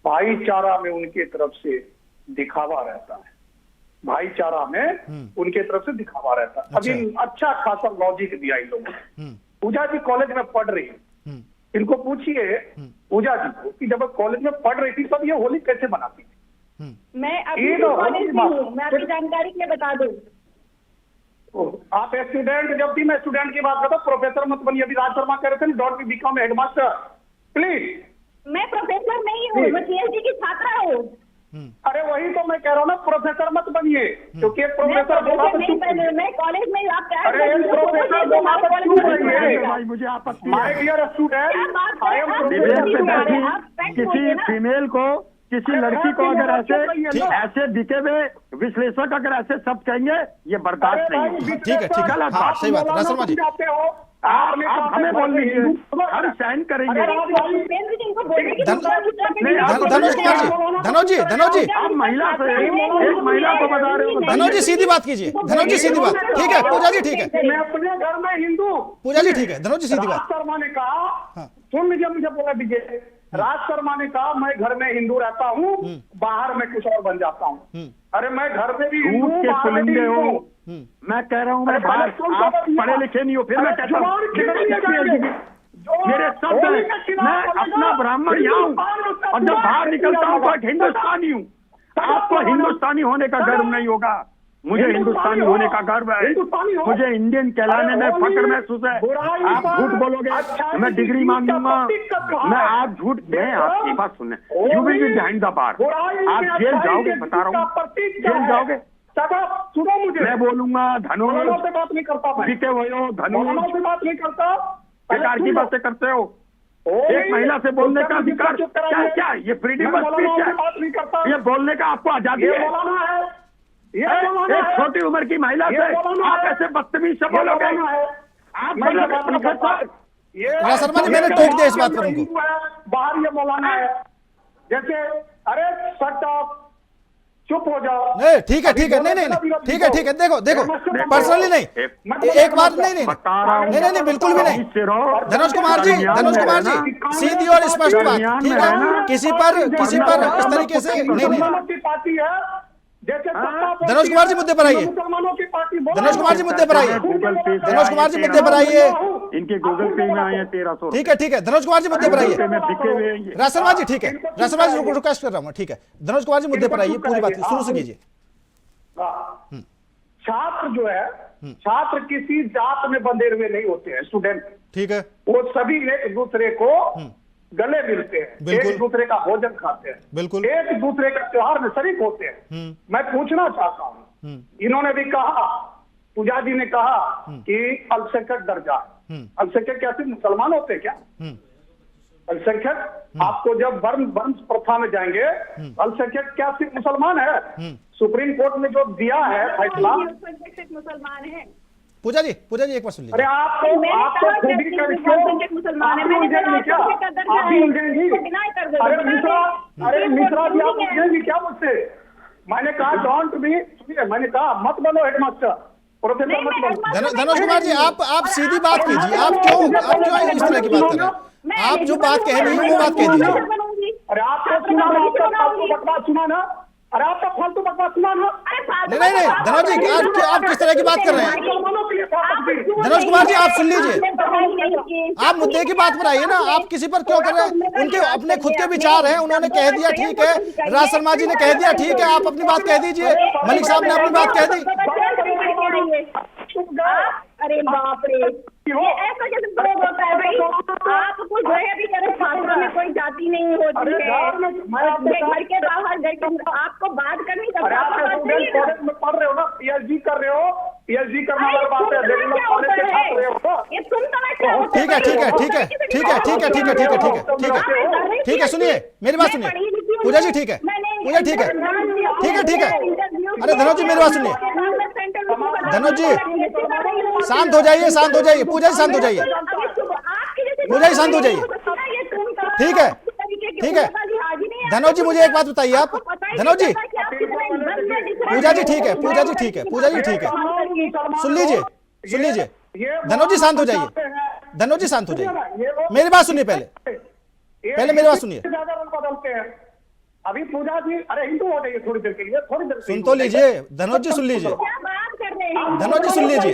भाईचारा में उनके तरफ से दिखावा रहता है, भाईचारा में उनके तरफ से दिखावा रहता है। अभी अच्छा खासा लॉजिक दिया इन लोगों ने। पूजा जी कॉलेज में पढ़ रही है, इनको पूछिए पूजा जी को कि जब कॉलेज में पढ़ रही थी तब ये होली कैसे मनाती थी? मैं अभी कॉलेज में हूँ, मैं आपकी जानकारी के लिए बता दूं। आप स्टूडेंट, जब भी मैं स्टूडेंट की बात करता हूँ प्रोफेसर मत बनिए। अभी राज शर्मा कह रहे थे डॉट बिकम हेडमास्टर, प्लीज। मैं प्रोफेसर नहीं हूँ, मैं पीएचडी की छात्रा हूँ। अरे वही तो मैं कह रहा हूँ ना, प्रोफेसर मत बनिए, क्योंकि एक प्रोफेसर बोला तो चुप। मैं कॉलेज में आप क्या, अरे प्रोफेसर बोला तो चुप रहिए। मुझे आपत्ति है। My dear student, I am professor. किसी फीमेल को, किसी लड़की को अगर ऐसे दिखे हुए विश्लेषक अगर ऐसे सब कहेंगे, ये बर्दाश्त नहीं है। ठीक है, सही बात है। आप हमें बोल लीजिए, हम सहन करेंगे। धनोज जी आप महिला से एक महिला को बता रहे हो। धनोज जी सीधी बात कीजिए, धनोज जी सीधी बात। ठीक है पूजा जी, ठीक है। मैं अपने घर में हिंदू। पूजा जी ठीक है, धनोज जी सीधी बात। राज शर्मा ने कहा, सुन लीजिए, मुझे बोला दीजिए। राज शर्मा ने कहा मैं घर में हिंदू रहता हूँ, बाहर में कुछ और बन जाता हूँ। अरे मैं घर में भी हिंदू हूँ, बाहर में भी हिंदू हूँ। मैं कह रहा हूँ मैं बाहर, आप पढ़े लिखे नहीं हो, फिर मैं कहता हूँ मेरे शब्द हैं, मैं अपना ब्राह्मण यहाँ हूँ और जब बाहर निकलता हूँ तो एक हिंदुस्तानी हूँ। आपको हिंदुस्तानी होने का गर्व नहीं होगा, मुझे हिंदुस्तानी होने का गर्व है। मुझे इंडियन कहलाने में फख्र महसूस है। आप झूठ बोलोगे मैं डिग्री मांग लूंगा, मैं आप झूठ, मैं आपकी बात सुनने, you will be behind the bar, आप जेल जाओगे, बता रहा हूँ जेल जाओगे। सुनो मुझे, मैं बोलूंगा धनुष से बात नहीं करता, जीते हुए हो धनुष से बात नहीं करता, बेकार की बातें करते हो। एक महिला से बोलने का अधिकार क्या, क्या ये फ्रीडम ऑफ स्पीच है? ये बोलने का आपको आजादी है? एक छोटी उम्र की महिला से आप ऐसे बदतमीज से बोलोगे? आप शर्मा जी मैंने टोक दिया इस बात पर उनको। बाहर ये मौलाना है जैसे, अरे शट अप, चुप हो जाओ। नहीं ठीक है, ठीक है, नहीं नहीं ठीक है, ठीक है। देखो देखो पर्सनली नहीं, एक बार नहीं बिल्कुल भी नहीं। धनुष कुमार जी, धनुष कुमार जी सीधी और स्पष्ट बात, ठीक है? किसी पर इस तरीके से नहीं। पार्टी है जैसे धनुष कुमार जी मुद्दे पर आइए, धनुष कुमार जी मुद्दे पर आइए, धनुष कुमार जी मुद्दे पर आइए। इनके गूगल पे में आए 1300। ठीक है, ठीक है, धनुष कुमार जी मुद्दे पर आइए। राशर्मा जी ठीक है, राशर्मा जी रिक्वेस्ट कर रहा हूँ, ठीक है? धनुष कुमार जी मुद्दे पर आइए, पूरी बात शुरू से कीजिए। छात्र जो है, छात्र किसी जात में बंधे हुए नहीं होते हैं, स्टूडेंट, ठीक है? वो सभी एक दूसरे को गले मिलते हैं, एक दूसरे का भोजन खाते हैं, बिल्कुल एक दूसरे का त्योहार में शरीक होते हैं। मैं पूछना चाहता हूँ, इन्होंने भी कहा, पूजा जी ने कहा कि अल्पसंख्यक दर्जा, अल्पसंख्यक क्या सिर्फ मुसलमान होते हैं क्या? अल्पसंख्यक आपको जब वंश प्रथा में जाएंगे, अल्पसंख्यक क्या सिर्फ मुसलमान है? सुप्रीम कोर्ट ने जो दिया है फैसला, मुसलमान है। पूजा जी एक बार सुन लीजिए। अरे आपको खुद ही कर क्यों मुसलमान है? क्या आप भी उलझेंगी? अरे मिश्रा जी आप उलझेंगी क्या मुझसे? मैंने कहा डोंट बी, सुनिए मैंने कहा मत बनो हेडमास्टर, प्रोफेसर मत बनो। धनुष कुमार जी आप सीधी बात कीजिए, आप क्यों इस तरह की बात कर रहे हैं? आप जो बात कह रही है वो बात कह दीजिए। अरे आपको सुना ना, आपका फालतू बकवास सुना ना, अरे आपका फालतू बकवास सुना ना। नहीं धनुष जी आप किस तरह की बात कर रहे हैं? धनुष कुमार जी आप सुन लीजिए, आप मुद्दे की बात पर आइए ना, आप किसी पर क्यों कर रहे हैं? उनके अपने खुद के विचार हैं, उन्होंने कह दिया ठीक है, राज शर्मा जी ने कह दिया ठीक है, आप अपनी बात कह दीजिए, मलिक साहब ने अपनी बात कह दी। अरे बाप रे, ये ऐसा कैसे लोग होता है भाई? आपको जो है अभी मेरे छात्रों में कोई जाति नहीं होती है, घर के बाहर जाकर आपको बात करनी में पढ़ रहे हो ना, पीएचडी कर रहे हो, पीएचडी करना अलग बात है, ये सुन तो ठीक है, ठीक है, ठीक है, ठीक है, ठीक है, ठीक है, ठीक है, ठीक है, ठीक है, ठीक है, सुनिए मेरी बात सुनिए पूजा जी, ठीक है पूजा, ठीक है, ठीक है, ठीक है। अरे धनुष जी मेरी बात सुनिए, धनुष जी शांत हो जाइए, शांत हो जाइए, पूजा जी शांत हो जाइए, पूजा जी शांत हो जाइए, ठीक है, ठीक है। धनुष जी मुझे एक बात बताइए आप, धनुष जी, पूजा जी ठीक है, पूजा जी ठीक है, पूजा जी ठीक है, सुन लीजिए, सुन लीजिए, धनुष जी शांत हो जाइए, धनुष जी शांत हो जाइए, मेरी बात सुनिए, पहले मेरी बात सुनिए। बदलते हैं अभी पूजा जी, अरे हिंदू हो जाइए थोड़ी देर के लिए, थोड़ी देर सुन तो लीजिए, धनुष जी सुन लीजिए, धनुष जी सुन लीजिए।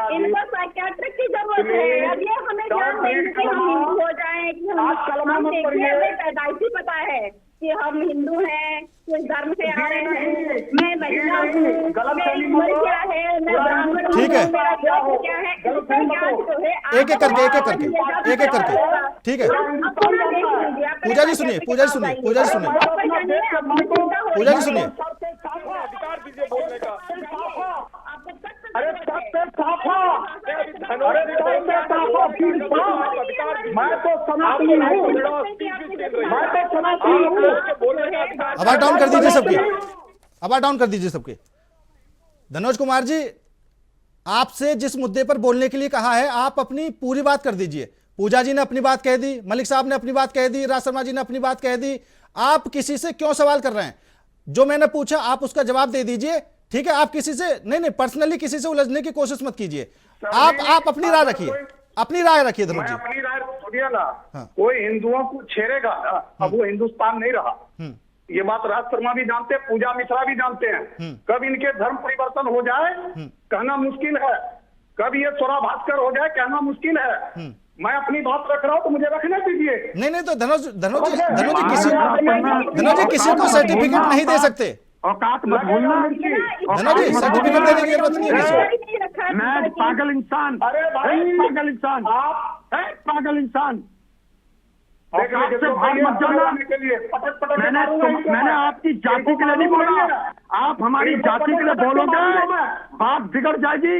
इनको साइकियाट्रिक की जरूरत है, अब ये हमें ज्ञान नहीं कि हम हिंदू हो जाएं, कि हम देखिए हमें पैदाइशी पता है कि हम हिंदू हैं, किस धर्म से आ रहे हैं, मैं महिला हूँ, मेरी उम्र क्या है, मैं ब्राह्मण हूँ, ठीक है, मेरा जाति क्या है, एक एक करके, एक एक करके, एक एक करके, ठीक है। पूजा जी सुनिए, पूजा जी सुनिए, पूजा जी सुनिए, पूजा जी सुनिए, अधिकार दीजिए बोलने का। अरे मैं तो सनातनी हूँ, मैं तो सनातनी हूँ। आवाज डाउन कर दीजिए सबकी, आवाज डाउन कर दीजिए सबकी। धनोज कुमार जी, आपसे जिस मुद्दे पर बोलने के लिए कहा है, आप अपनी पूरी बात कर दीजिए। पूजा जी ने अपनी बात कह दी, मलिक साहब ने अपनी बात कह दी, राज शर्मा जी ने अपनी बात कह दी। आप किसी से क्यों सवाल कर रहे हैं? जो मैंने पूछा आप उसका जवाब दे दीजिए, ठीक है? आप किसी से नहीं पर्सनली किसी से उलझने की कोशिश मत कीजिए। आप अपनी राय रखिए, अपनी राय रखिए धनोज जी। अपनी राय सुनिए ना। कोई हिंदुओं को छेड़ेगा ना, अब वो हिंदुस्तान नहीं रहा। ये बात राज शर्मा भी जानते हैं, पूजा मिश्रा भी जानते हैं। कब इनके धर्म परिवर्तन हो जाए कहना मुश्किल है, कब ये स्वरा भास्कर हो जाए कहना मुश्किल है। मैं अपनी बात रख रहा हूँ तो मुझे रखने दीजिए। नहीं तो धनोज जी किसी को सर्टिफिकेट नहीं दे सकते। औकात मत भूलना। धनोज जी सर्टिफिकेट देने की जरूरत नहीं है। मैं पागल इंसान, पागल इंसान, पागल इंसान। औकात से बाहर मत जाना। मैंने आपकी जाति के लिए नहीं बोला, आप हमारी जाति के लिए बोलोगे बात बिगड़ जाएगी।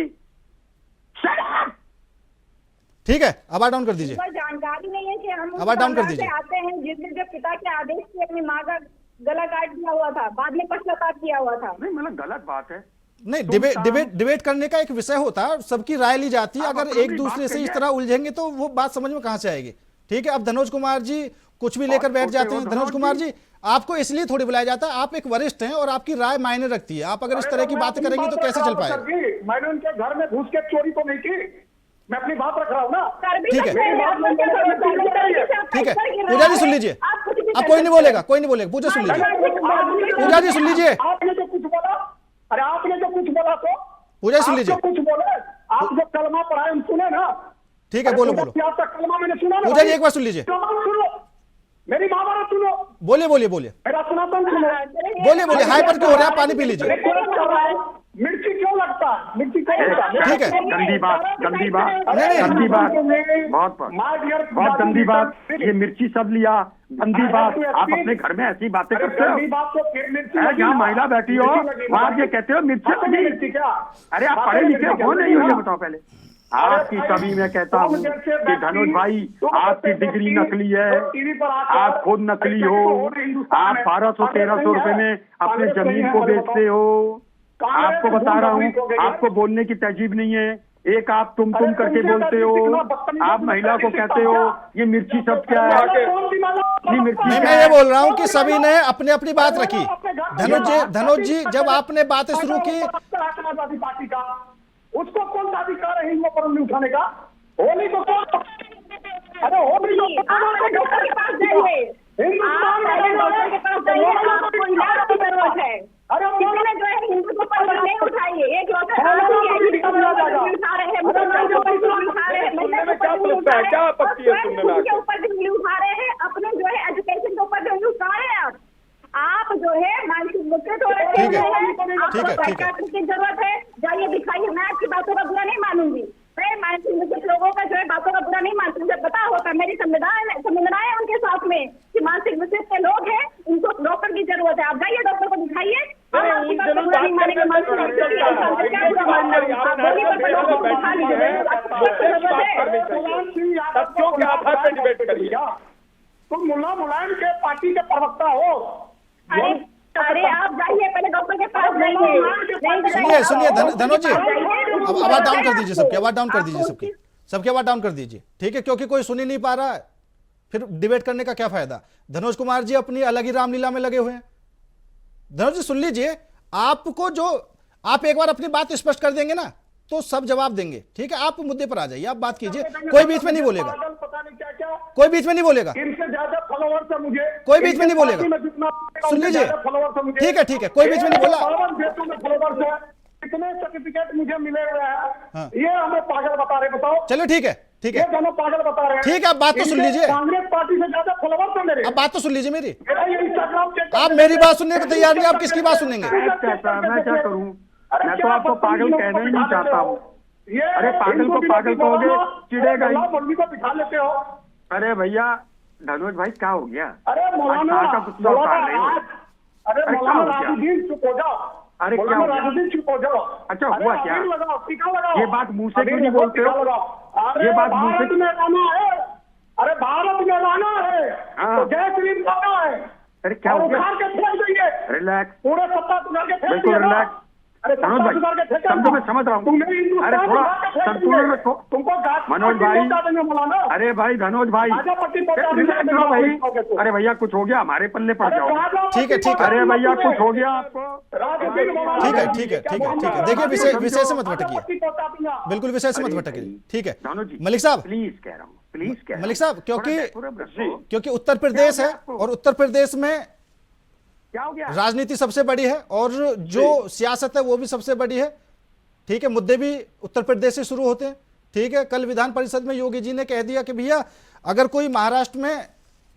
ठीक है, आवाज डाउन कर दीजिए। जानकारी नहीं है कि हम आवाज डाउन कर दीजिए। आते हैं जिसने जब पिता के आदेश से अपनी माँ का गला काट दिया हुआ था, बाद में पश्चाताप किया हुआ था। नहीं मतलब गलत बात है। नहीं, डिबेट करने का एक विषय होता है, सबकी राय ली जाती है। अगर एक दूसरे से इस तरह उलझेंगे तो वो बात समझ में कहां से आएगी? ठीक है, अब धनोज कुमार जी कुछ भी लेकर बैठ जाते हैं। धनोज कुमार जी, आपको इसलिए थोड़ी बुलाया जाता है, आप एक वरिष्ठ हैं और आपकी राय मायने रखती है। आप अगर इस तरह की बातें करेंगे तो कैसे चल पाएगा? मैंने उनके घर में घुस के चोरी तो नहीं की, मैं अपनी बात रख रहा हूँ ना। ठीक है, ठीक है, पूजा जी सुन लीजिए। अब कोई नहीं बोलेगा, कोई नहीं बोलेगा। पूजा सुन लीजिए, पूजा जी सुन लीजिए। आपने जो कुछ बोला, अरे आपने जो कुछ बोला तो पूजा सुन लीजिए। कुछ बोले, आप जो कलमा पढ़ाए हम सुने ना। ठीक है, बोलो। आपका कलमा मैंने सुना ना। पूजा जी एक बार सुन लीजिए, मेरी महाभारत सुनो। बोलिए। मेरा सुनातन सुनो। बोलिए। हाइपर क्यों हो रहा है? पानी पी लीजिए। मिर्ची क्यों लगता है? मिर्ची क्यों लगता है? ठीक है, गंदी बात, बहुत गंदी बात। ये मिर्ची सब लिया, गंदी बात। आप अपने घर में ऐसी बातें करते हो? जहाँ महिला बैठी हो वहाँ ये कहते हो मिर्ची क्या? अरे आप पढ़े लिखे हो नहीं हो, ये बताओ पहले। आपकी कभी मैं कहता हूँ कि धनुष भाई आपकी डिग्री नकली है, आप खुद नकली हो। आप 1200-1300 रुपए में अपने जमीन को बेचते हो। आपको बता रहा हूँ, आपको बोलने की तहजीब नहीं है। एक आप तुम करके बोलते हो। आप महिला को कहते हो ये मिर्ची सब क्या है? मैं ये बोल रहा हूँ कि सभी ने अपनी अपनी बात रखी। धनुष जी जब आपने बातें शुरू की, पार्टी का उसको कौन सा अधिकार है हिंदुओं पर उंगली उठाने का? होली को कौन? अरे होली को डॉक्टर के पास जाइए, हिंदुस्तान के पास जाइए, आपको इलाज की जरूरत है। अरे उन्होंने जो है हिंदुत्व पर नहीं उठाइए। एक उठा रहे हैं, क्या आपत्ति है सुनने में? के ऊपर भी उंगली उठा रहे हैं, अपने जो है एजुकेशन के ऊपर भी उंगली उठा रहे हैं। आप जो है मानसिक विकृत हो रहे हैं, आपको की जरूरत है, जाइए दिखाइए। मैं आपकी बातों का बुरा नहीं मानूंगी, मैं मानसिक विकृत लोगों का जो है बातों का बुरा नहीं मानती। मुझे पता होता, मेरी संवेदनाएं है उनके साथ में कि मानसिक विकृत के लोग हैं, उनको डॉक्टर की जरूरत है। आप जाइए डॉक्टर को दिखाइए। तुम मुल्ला मुलायम के पार्टी के प्रवक्ता हो। अरे आप जाइए पहले डॉक्टर के पास जाइए। सुनिए धनोज जी, अब आवाज डाउन कर दीजिए, सबकी आवाज डाउन कर दीजिए, सबकी आवाज डाउन कर दीजिए। ठीक है, क्योंकि कोई सुन ही नहीं पा रहा है, फिर डिबेट करने का क्या फायदा? धनोज कुमार जी अपनी अलग ही रामलीला में लगे हुए हैं। धनोज जी सुन लीजिए, आपको जो आप एक बार अपनी बात स्पष्ट कर देंगे ना तो सब जवाब देंगे। ठीक है, आप मुद्दे पर आ जाइए, आप बात कीजिए, कोई बीच में नहीं बोलेगा, कोई बीच में नहीं बोलेगा, इनसे ज्यादा फॉलोवर्स है मुझे, कोई बीच में नहीं बोलेगा। सुन लीजिए, ठीक है, कोई बीच में नहीं बोला। फॉलोवर्स है, कितने सर्टिफिकेट मुझे मिले हुए हैं, ये हमें पागल बता रहे, बताओ। चलो ठीक है, ये दोनों पागल बता रहे हैं। ठीक है, आप बात तो सुन लीजिए। कांग्रेस पार्टी से ज्यादा फॉलोवर्स है मेरे। अब बात तो सुन लीजिए मेरी। इंस्टाग्राम चेक, आप मेरी बात सुनने को तैयार नहीं, आप किसकी बात सुनेंगे? मैं क्या करूँ? मैं तो आपको पागल कहना ही नहीं चाहता हूँ। अरे पागल को पागल कहोगे चिढ़ेगा ही। मुरली को बिठा लेते हो। अरे भैया धनुष भाई क्या हो गया? अरे मौलाना, अरे मौलाना राजुद्दीन चुप हो जाओ। अरे क्या राजुद्दीन चुप हो जाओ। अच्छा हुआ क्या? लगाओ, ये बात मुंह से क्यों नहीं बोलते हो? ये बात मुंह से में लाना है। अरे भारत में लाना है तो जय श्री लाना है। अरे क्या हो गया? उखाड़ के फेंक देंगे। रिलैक्स, पूरे सत्ता उखाड़ के फेंक बिल्कुल रिलैक्स। अरे मनोज भाई समझो, मैं समझ रहा हूँ। अरे थोड़ा संतुलन रखो मनोज भाई। अरे भाई धनोज भाई, भाई अरे भैया कुछ हो गया, हमारे पल्ले पड़ जाओ। ठीक है ठीक है, अरे भैया कुछ हो गया आपको। ठीक है ठीक है ठीक है ठीक है, देखिए विषय से मत भटकिए, बिल्कुल विषय से मत भटकिए। ठीक है मलिक साहब, प्लीज कह रहा हूँ, प्लीज कह रहा हूँ मलिक साहब, क्योंकि क्योंकि उत्तर प्रदेश है और उत्तर प्रदेश में क्या हो गया, राजनीति सबसे बड़ी है और जो सियासत है वो भी सबसे बड़ी है। ठीक है, मुद्दे भी उत्तर प्रदेश से शुरू होते हैं। ठीक है, कल विधान परिषद में योगी जी ने कह दिया कि भैया अगर कोई महाराष्ट्र में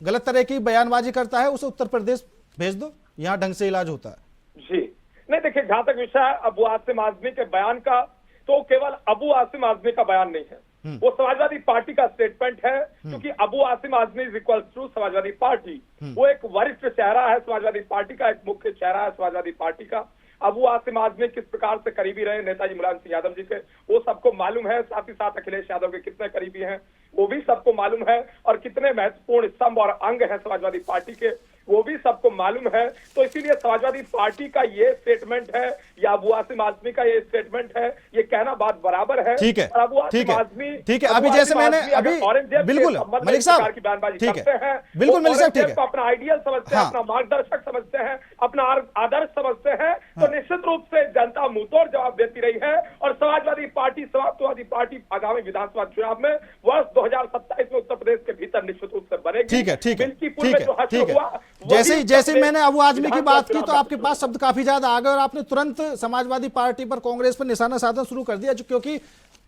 गलत तरह की बयानबाजी करता है उसे उत्तर प्रदेश भेज दो, यहाँ ढंग से इलाज होता है। जी नहीं, देखिए जहां तक विषय है अबू आसिम आजमी के बयान का, तो केवल अबू आसिम आजमी का बयान नहीं है, वो समाजवादी पार्टी का स्टेटमेंट है, क्योंकि Abu Asim Azmi is equal to Samajwadi party. वो एक वरिष्ठ चेहरा है समाजवादी पार्टी का, एक मुख्य चेहरा है समाजवादी पार्टी का। अबू आसिम आजमी किस प्रकार से करीबी रहे नेताजी मुलायम सिंह यादव जी के, वो सबको मालूम है। साथ ही साथ अखिलेश यादव के कितने करीबी हैं वो भी सबको मालूम है, और कितने महत्वपूर्ण स्तंभ और अंग है समाजवादी पार्टी के वो भी सबको मालूम है। तो इसीलिए समाजवादी पार्टी का ये स्टेटमेंट है या अबू आसिम आजमी का ये स्टेटमेंट है, ये कहना बात बराबर है। ठीक है ठीक है ठीक है, अभी अबू जैसे आसिम मैंने आजमी अभी औरंगजेब के बिल्कुल संबंध में मलिक इस प्रकार साहब की बयानबाजी ठीक करते हैं, है, बिल्कुल मलिक साहब ठीक है, को अपना आइडियल समझते हैं, अपना मार्गदर्शक समझते हैं, अपना आदर्श समझते हैं, तो निश्चित रूप से जनता मुंहतोड़ जवाब देती रही है। और समाजवादी पार्टी आगामी विधानसभा चुनाव में वर्ष 2027 में उत्तर प्रदेश के भीतर निश्चित रूप से बनेगी। ठीक है ठीक है मिल्कीपुर ठीक में जो है हश्र ठीक हुआ, है, जैसे मैंने अबू आजमी की विधानसभा बात की तो चुनाव आपके पास शब्द काफी ज्यादा आ गए और आपने तुरंत समाजवादी पार्टी पर, कांग्रेस पर निशाना साधना शुरू कर दिया, क्योंकि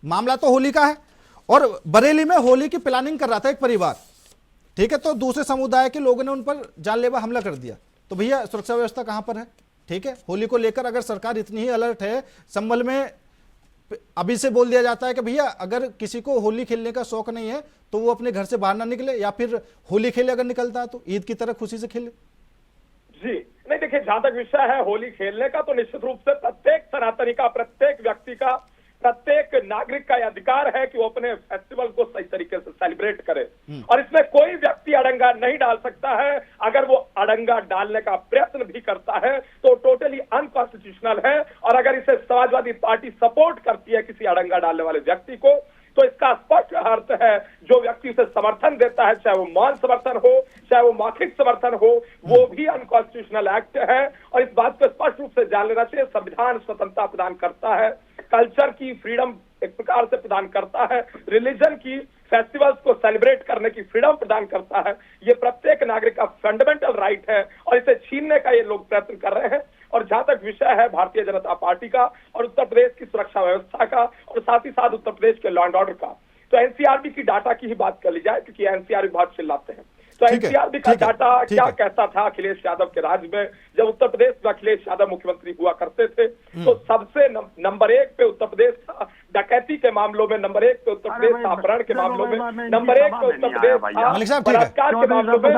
मामला तो होली का है और बरेली में होली की प्लानिंग कर रहा था एक परिवार। ठीक है, तो दूसरे समुदाय के लोगों ने उन पर जानलेवा हमला कर दिया, तो भैया सुरक्षा व्यवस्था कहां पर है? ठीक है, होली को लेकर अगर सरकार इतनी ही अलर्ट है, संभल में अभी से बोल दिया जाता है कि भैया अगर किसी को होली खेलने का शौक नहीं है तो वो अपने घर से बाहर ना निकले, या फिर होली खेले अगर निकलता है तो ईद की तरह खुशी से खेले। जी नहीं, देखिए जहां तक विषय है होली खेलने का, तो निश्चित रूप से प्रत्येक सनातनी का, प्रत्येक व्यक्ति का, प्रत्येक नागरिक का अधिकार है कि वो अपने फेस्टिवल को सही तरीके से सेलिब्रेट करे, और इसमें कोई व्यक्ति अड़ंगा नहीं डाल सकता है। अगर वो अड़ंगा डालने का प्रयत्न भी करता है तो टोटली अनकॉन्स्टिट्यूशनल है, और अगर इसे समाजवादी पार्टी सपोर्ट करती है किसी अड़ंगा डालने वाले व्यक्ति को, तो इसका स्पष्ट अर्थ है जो व्यक्ति उसे समर्थन देता है, चाहे वो मौन समर्थन हो चाहे वो मौखिक समर्थन हो, वो भी अनकॉन्स्टिट्यूशनल एक्ट है। और इस बात को स्पष्ट रूप से जान लेना चाहिए, संविधान स्वतंत्रता प्रदान करता है, कल्चर की फ्रीडम एक प्रकार से प्रदान करता है, रिलीजन की, फेस्टिवल्स को सेलिब्रेट करने की फ्रीडम प्रदान करता है। ये प्रत्येक नागरिक का फंडामेंटल राइट है और इसे छीनने का ये लोग प्रयत्न कर रहे हैं। और जहां तक विषय है भारतीय जनता पार्टी का और उत्तर प्रदेश की सुरक्षा व्यवस्था का और साथ ही साथ उत्तर प्रदेश के लॉ एंड ऑर्डर का, तो एनसीआरबी की डाटा की ही बात कर ली जाए, क्योंकि एनसीआरबी बहुत चिल्लाते हैं। तो एनसीआरबी का डाटा क्या कहता था अखिलेश यादव के राज में, जब उत्तर प्रदेश में अखिलेश यादव मुख्यमंत्री हुआ करते थे, तो सबसे नंबर 1 पे उत्तर प्रदेश था डकैती के मामलों में, नंबर 1 पे उत्तर प्रदेश था अपहरण के मामलों में, नंबर 1 पे उत्तर प्रदेश था बलात्कार के मामलों में।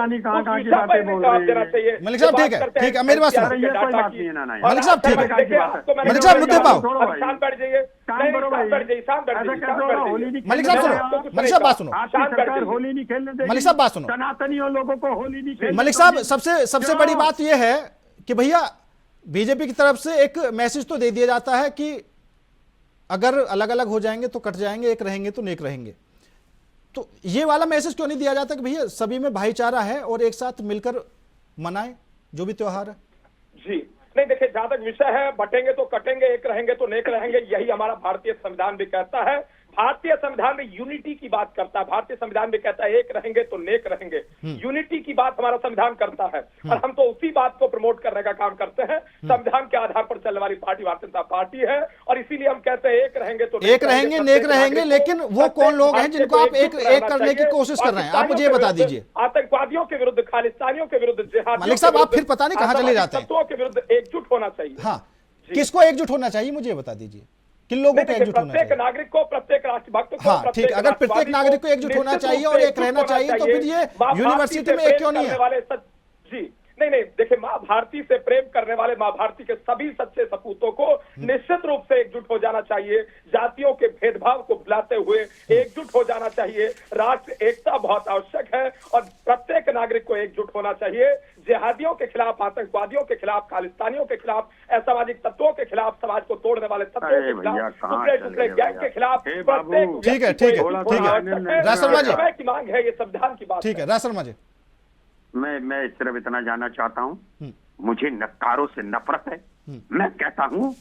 देना चाहिए मलिक साहब ठीक है ठीक है, मेरी बात सुनो मलिक साहब, ठीक है मलिक साहब मुद्दे पाओ, शांत बैठ जाइए, मलिक साहब सुनो, मलिक साहब बात सुनो, होली नहीं खेलने, मलिक साहब बात सुनो, सनातनियों लोगों को होली नहीं खेलने। मलिक साहब सबसे बड़ी बात यह है कि भैया बीजेपी की तरफ से एक मैसेज तो दे दिया जाता है कि अगर अलग अलग हो जाएंगे तो कट जाएंगे, एक रहेंगे तो नेक रहेंगे, तो ये वाला मैसेज क्यों नहीं दिया जाता कि भैया सभी में भाईचारा है और एक साथ मिलकर मनाएं जो भी त्योहार है? जी नहीं, देखिए जहां तक विषय है बटेंगे तो कटेंगे, एक रहेंगे तो नेक रहेंगे, यही हमारा भारतीय संविधान भी कहता है। भारतीय संविधान में यूनिटी की बात करता है, भारतीय संविधान भी कहता है एक रहेंगे तो नेक रहेंगे, यूनिटी की बात हमारा संविधान करता है, और हम तो उसी बात को प्रमोट करने का काम करते हैं। संविधान के आधार पर चलने वाली पार्टी भारतीय जनता पार्टी है, और इसीलिए हम कहते हैं एक रहेंगे तो एक रहेंगे, नेक रहेंगे। लेकिन वो कौन लोग हैं जिनको आप एक करने की कोशिश कर रहे हैं? आप मुझे ये बता दीजिए। आतंकवादियों के विरुद्ध, खालिस्तानियों के विरुद्ध, मलिक साहब आप फिर पता नहीं कहां चले जाते हैं। के विरुद्ध एकजुट होना चाहिए। हाँ, किसको एकजुट होना चाहिए मुझे बता दीजिए, किन लोगों को एकजुट होना चाहिए? प्रत्येक नागरिक को, प्रत्येक राष्ट्रभक्त को। हाँ ठीक, अगर प्रत्येक नागरिक को एकजुट होना चाहिए और एक रहना चाहिए, तो फिर ये यूनिवर्सिटी में एक क्यों नहीं है? जी नहीं देखिए, माँ भारती से प्रेम करने वाले माँ भारती के सभी सच्चे सपूतों को निश्चित रूप से एकजुट हो जाना चाहिए। जातियों के भेदभाव को भुलाते हुए एकजुट हो जाना चाहिए। राष्ट्र एकता बहुत आवश्यक है और प्रत्येक नागरिक को एकजुट होना चाहिए। जिहादियों के खिलाफ, आतंकवादियों के खिलाफ, खालिस्तानियों के खिलाफ, असामाजिक तत्वों के खिलाफ, समाज को तोड़ने वाले तत्वों के खिलाफ, टुकड़े गैंग के खिलाफ प्रत्येक ठीक है रासरमा जी, समय की मांग है, ये संविधान की बात ठीक है रासरमा जी। मैं सिर्फ इतना जानना चाहता हूँ, मुझे नक्कारों से नफरत है। मैं कहता हूँ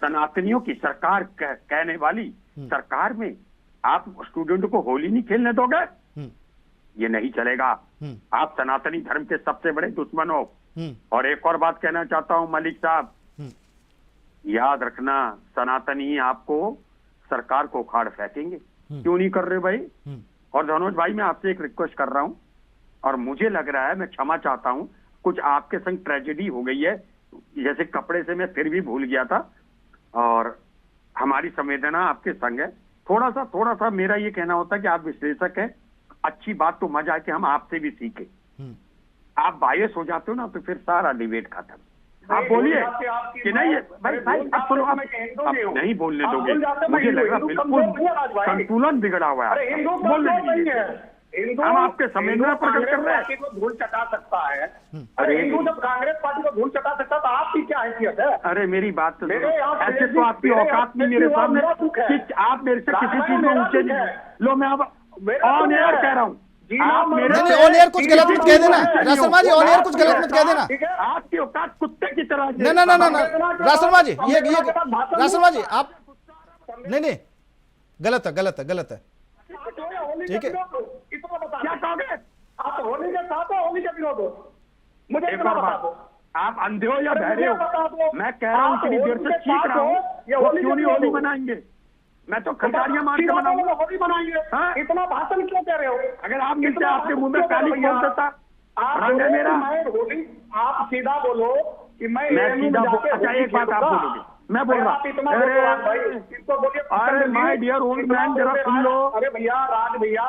सनातनियों की सरकार कहने वाली सरकार में आप स्टूडेंट को होली नहीं खेलने दोगे, ये नहीं चलेगा। आप सनातनी धर्म के सबसे बड़े दुश्मन हो। और एक और बात कहना चाहता हूँ मलिक साहब, याद रखना सनातनी आपको सरकार को उखाड़ फेंकेंगे। क्यों नहीं कर रहे भाई? और धनोज भाई मैं आपसे एक रिक्वेस्ट कर रहा हूँ, और मुझे लग रहा है, मैं क्षमा चाहता हूँ, कुछ आपके संग ट्रेजेडी हो गई है, जैसे कपड़े से मैं फिर भी भूल गया था, और हमारी संवेदना आपके संग है। थोड़ा सा मेरा ये कहना होता है कि आप विश्लेषक हैं, अच्छी बात तो मजा है कि हम आपसे भी सीखे। आप बायस हो जाते हो ना तो फिर सारा डिबेट खत्म। आप बोलिए कि नहीं भाई अब सुनो, आप नहीं बोलने दोगे, मुझे लग रहा बिल्कुल संतुलन बिगड़ा हुआ है। बोलने दीजिए, हम आपके संवेदना प्रकट कर रहे हैं। को धूल चटा सकता है, अरे हिंदू जब कांग्रेस पार्टी को धूल चटा सकता तो आपकी क्या हैसियत है? अरे मेरी बात तो ऐसे तो आपकी औकात नहीं मेरे सामने, आप मेरे से किसी चीज में ऊंचे नहीं। लो मैं अब ऑन एयर कह रहा हूँ, आप मेरे ऑन एयर कुछ गलत मत कह देना रासरमा जी, ऑन एयर कुछ गलत मत कह देना। आपकी औकात कुत्ते की तरह। ना रासरमा जी, ये रासरमा जी आप नहीं गलत है ठीक है। क्या कहोगे आप? होली के साथ हो, होली के विरोध हो? मुझे एक और बात, आप अंधे हो या बहरे हो? मैं कह रहा हूँ इतनी देर से चीख रहा हूँ, वो क्यों नहीं होली मनाएंगे? मैं तो खिलदारियां मार के मनाऊंगा। होली मनाएंगे, इतना भाषण क्यों कह रहे हो? अगर आप मिलते आपके मुंह में काली बोल देता, रंग है मेरा। होली आप सीधा बोलो कि मैं सीधा। अच्छा एक बात आप बोलोगे, मैं बोल रहा। अरे माय डियर ओल्ड मैन, जरा सुन लो। अरे भैया, राज भैया,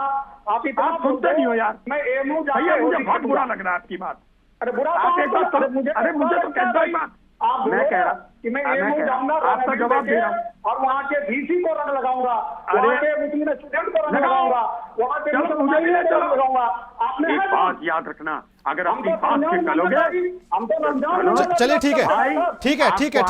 आप सुनते नहीं हो यार। मैं एमयू भैया मुझे बहुत बुरा लग रहा है आपकी बात। अरे बुरा आप एक बात करो, अरे मुझे तो कहता ही बात, मैं कह रहा कि मैं एमयू जाऊंगा, आपका जवाब दे रहा हूँ, और वहाँ के डीसी को रंग लगाऊंगा, अरे वहाँ के मुस्लिम स्टूडेंट को रंग लगाऊंगा, वहाँ के मुझे लगाऊंगा। आपने एक बात याद रखना, अगर अपनी बात से चलोगे हम तो रमजान। चलिए ठीक है ठीक है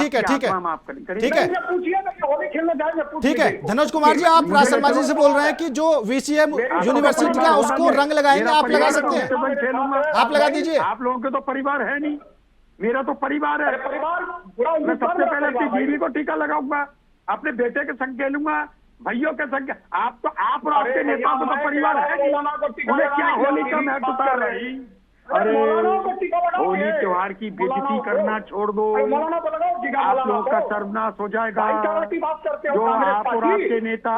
ठीक है। धनोज कुमार जी, आप रासरमा जी से बोल रहे हैं कि जो वीसीएम यूनिवर्सिटी का उसको रंग लगाएंगे, आप लगा सकते हैं, आप लगा दीजिए। आप लोगों के तो परिवार है नहीं, मेरा तो परिवार है। मैं सबसे पहले अपनी बीवी को टीका लगाऊंगा, अपने बेटे के संग खेलूंगा, भाइयों के संग। आप और आपके नेताओं को तो परिवार है नहीं, उन्हें क्या होली का महत्व बता रही? अरे होली त्योहार की बेइज्जती करना छोड़ दो, आप लोगों का सर्वनाश हो जाएगा। जो आप और आपके नेता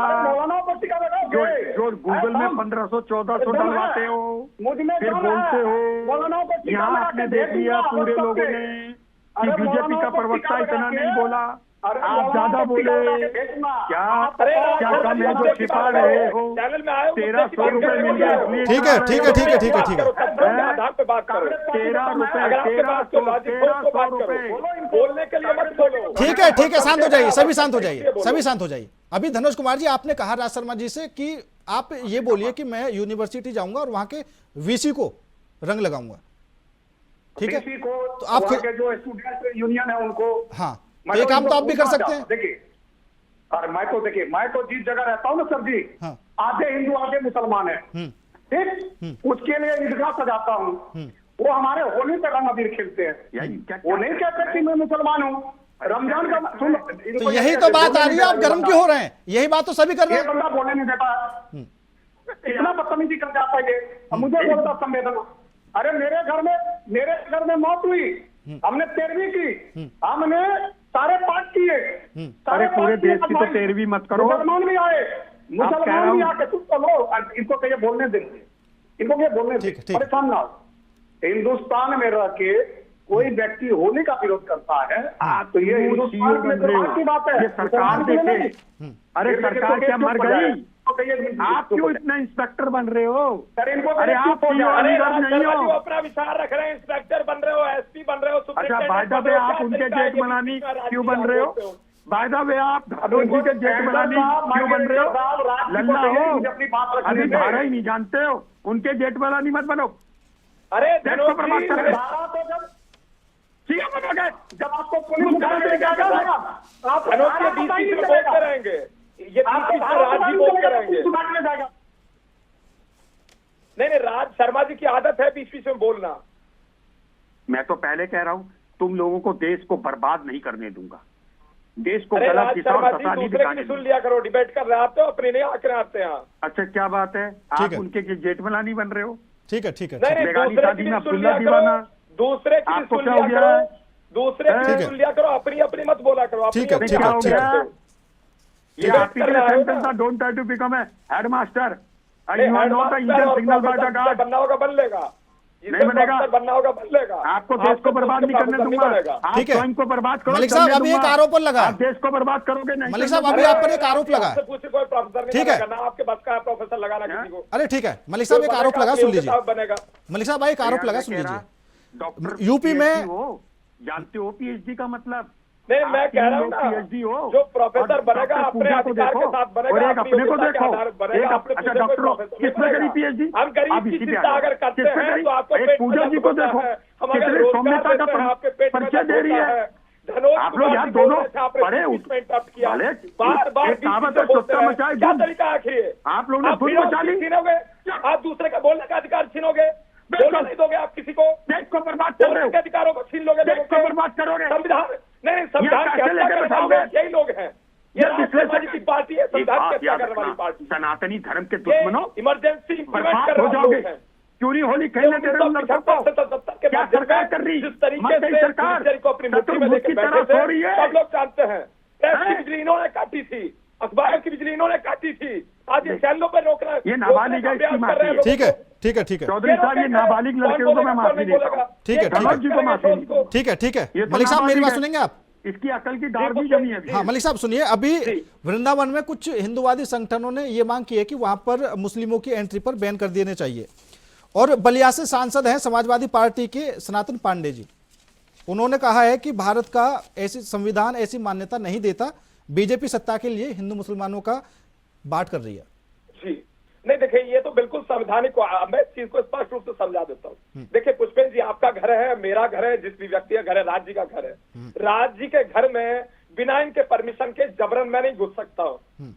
जो गूगल में 1500-1400 डलवाते हो, फिर बोलते हो, यहाँ आपने देख लिया पूरे लोगों ने कि बीजेपी का प्रवक्ता इतना नहीं बोला, आप ज्यादा बोले। क्या कम है जो छिपा रहे हो? 1300 रुपए मिल गए। ठीक है 1300 रुपए बोलने के लिए मत बोलो। ठीक है शांत हो जाइए, सभी शांत हो जाइए। अभी धनोज कुमार जी, आपने कहा रासरमा जी से कि आप ये बोलिए कि मैं यूनिवर्सिटी जाऊंगा और वहां के वीसी को रंग लगाऊंगा, ठीक है? तो आप जो स्टूडेंट यूनियन है उनको, हाँ, ये काम तो आप भी कर सकते हैं। देखिए, अरे मैं तो जिस जगह रहता हूँ ना सर जी, हाँ। आधे हिंदू आधे मुसलमान है, ठीक, उसके लिए ईदगाह सजाता हूँ, वो हमारे होली पे रंग अबीर खेलते हैं, वो नहीं कहते कि मैं मुसलमान हूँ। रमजान का तो यही तो बात आ रही है, आप गर्म क्यों हो रहे हैं? यही बात तो सभी कर रहे हैं। बंदा बोलने नहीं देता, इतना बदतमीजी कर जाता है ये, मुझे बोलता संवेदना। अरे मेरे घर में मौत हुई, हमने 13वीं की, हमने सारे पाठ किए। अरे पूरे देश की तो 13वीं मत करो। मुसलमान भी आए, मुसलमान भी आके तुम तो लो, इनको कहिए बोलने दे, इनको ये बोलने दे, परेशान ना हो। हिंदुस्तान में रह के कोई व्यक्ति होली का विरोध करता है तो ये हिंदुस्तान में की बात है। ये सरकार देखे, अरे सरकार क्या मर गई? आप क्यों इतना इंस्पेक्टर बन रहे हो? इनको अरे आप नहीं हो, अपना विचार रख रहे हैं, इंस्पेक्टर बन रहे हो, एसपी बन रहे हो। अच्छा वायदा पे आप उनके जेठ बनानी क्यों बन रहे हो? वायदा पे आप धानोद जी के जेठ बनानी क्यों बन रहे हो? लल्ला हो, अभी धारा ही नहीं जानते हो, उनके जेठ बनानी मत बनो। अरे जब आपको पुलिस आप धनोद के डीसी से बोलते रहेंगे, ये राज जी बोलते रहेंगे। नहीं, राज शर्मा जी की आदत है बीच बीच में बोलना। मैं तो पहले कह रहा हूँ, तुम लोगों को देश को बर्बाद नहीं करने दूंगा, देश को गलत दिशा और सता नहीं दिखाने सुन लिया करो, डिबेट कर रहे आते हो, अपने नहीं आकर आते हैं। अच्छा क्या बात है, आप उनके जेठमलानी बन रहे हो? ठीक है ठीक है। दूसरे की सुन लिया करो, दूसरे की सुन लिया करो, अपनी अपनी मत बोला करो। ठीक है ठीक है ठीक है। ये आपकी सेंटेंस था, don't try to become a headmaster, you are not a Indian signal बाटा गार्ड। बनना होगा बन लेगा, नहीं बनेगा, बनना होगा बन लेगा। आपको देश को बर्बाद नहीं करने दूंगा। आप स्वयं को बर्बाद करो। मलिक साहब अभी एक आरोप लगा, आप देश को बर्बाद करोगे नहीं। मलिक साहब अभी आप पर एक आरोप लगा, पूछे कोई प्रोफेसर ठीक है, आपके बस का प्रोफेसर लगाना किसी को। अरे ठीक है मलिक साहब एक आरोप लगा, सुन लीजिए बनेगा। मलिक साहब एक आरोप लगा, सुन लीजिए। डॉक्टर यूपी में जानते हो पीएचडी का मतलब? नहीं, मैं कह रहा हूँ ना, पीएचडी हो, जो प्रोफेसर बनेगा अपने अधिकार के साथ बनेगा, अपने को देखो। अच्छा डॉक्टर किसमें करी पीएचडी? हम गरीब की चिंता अगर करते हैं तो आपको एक पूजा जी को देखो, कितने सौम्यता का परिचय दे रही है। आप लोग यहाँ दोनों बड़े बार कहावत है, चुप्ता मचाए क्या तरीका आखिर? आप लोग ने खुद मचा ली। छीनोगे आप, दूसरे का बोलने का अधिकार छीनोगे, बोलने नहीं दोगे आप किसी को, देश को बर्बाद कर रहे हो, अधिकारों को छीन लोगे, देश को बर्बाद करोगे। संविधान नहीं, संविधान की हत्या करने वाले यही लोग हैं। ये समाज की पार्टी है, संविधान की हत्या करने वाली पार्टी। सनातनी धर्म के दुश्मनों, इमरजेंसी बर्बाद हो जाओगे। क्यों नहीं होली खेलने दे रहे हो लड़कों को? क्या सरकार कर रही? जिस तरीके से सरकार को अपनी मुट्ठी में लेकर बैठे थे, सब लोग जानते हैं। प्रेस की बिजली इन्होंने काटी थी, अखबारों की बिजली इन्होंने काटी थी, आज ये चैनलों पर रोक रहे हैं। ये नाबालिग है, इसकी माफी है। ठीक है ठीक है ठीक है चौधरी साहब, ये नाबालिग लड़कियों को मैं माफी देता हूँ। ठीक है मनोज जी को माफी नहीं दूंगा। ठीक है ठीक है। मलिक साहब मेरी बात सुनेंगे आप? इसकी अकल की दाढ़ भी जमी है। हाँ मलिक साहब सुनिए, अभी वृंदावन में कुछ हिंदुवादी संगठनों ने ये मांग की है कि वहां पर मुस्लिमों की एंट्री पर बैन कर देने चाहिए। और बलिया से सांसद हैं समाजवादी पार्टी के सनातन पांडे जी, उन्होंने कहा है कि भारत का ऐसी संविधान ऐसी मान्यता नहीं देता, बीजेपी सत्ता के लिए हिंदू मुसलमानों का बांट कर रही है। जी नहीं, देखिए ये तो बिल्कुल संवैधानिक को, मैं इस चीज को स्पष्ट रूप से समझा देता हूँ। देखिए पुष्पेंद्र जी, आपका घर है, मेरा घर है, जिस भी व्यक्ति का घर है, राज जी का घर है, राज जी के घर में बिना इनके परमिशन के जबरन मैं नहीं घुस सकता हूँ।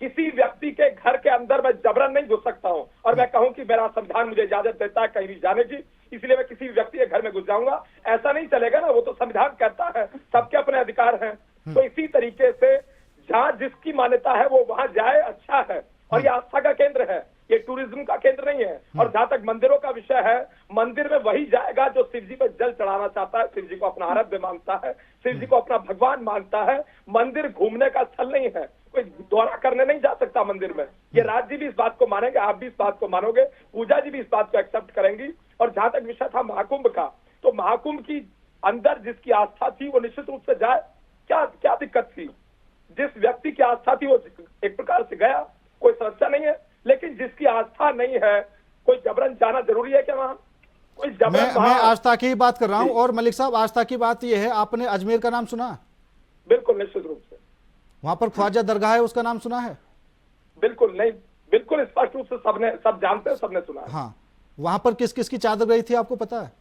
किसी व्यक्ति के घर के अंदर मैं जबरन नहीं घुस सकता हूँ, और मैं कहूँ कि मेरा संविधान मुझे इजाजत देता है कहीं भी जाने की, इसलिए मैं किसी व्यक्ति के घर में घुस जाऊंगा, ऐसा नहीं चलेगा ना। वो तो संविधान कहता है सबके अपने अधिकार हैं। तो इसी तरीके से जहाँ जिसकी मान्यता है वो वहां जाए, अच्छा है। और ये आस्था का केंद्र है, ये टूरिज्म का केंद्र नहीं है। और जहां तक मंदिरों का विषय है, मंदिर में वही जाएगा जो शिव जी पर जल चढ़ाना चाहता है, शिव जी को अपना आराध्य मानता है, शिव जी को अपना भगवान मानता है। मंदिर घूमने का स्थल नहीं है, कोई दौरा करने नहीं जा सकता मंदिर में। ये राज जी भी इस बात को मानेंगे, आप भी इस बात को मानोगे, पूजा जी भी इस बात को एक्सेप्ट करेंगी। और जहां तक विषय था महाकुंभ का, तो महाकुंभ की अंदर जिसकी आस्था थी वो निश्चित रूप से जाए, क्या दिक्कत थी? जिस व्यक्ति की आस्था थी वो एक प्रकार से गया, कोई समस्या नहीं है। लेकिन जिसकी आस्था नहीं है, कोई जबरन जाना जरूरी है क्या वहां? कोई जबरन मैं आस्था की बात कर रहा हूं। और मलिक साहब, आस्था की बात यह है, आपने अजमेर का नाम सुना? बिल्कुल निश्चित रूप से। वहां पर ख्वाजा दरगाह है, उसका नाम सुना है? बिल्कुल नहीं, बिल्कुल स्पष्ट रूप से सब जानते हैं, सबने सुना है। हाँ, वहां पर किस किस की चादर गई थी आपको पता है?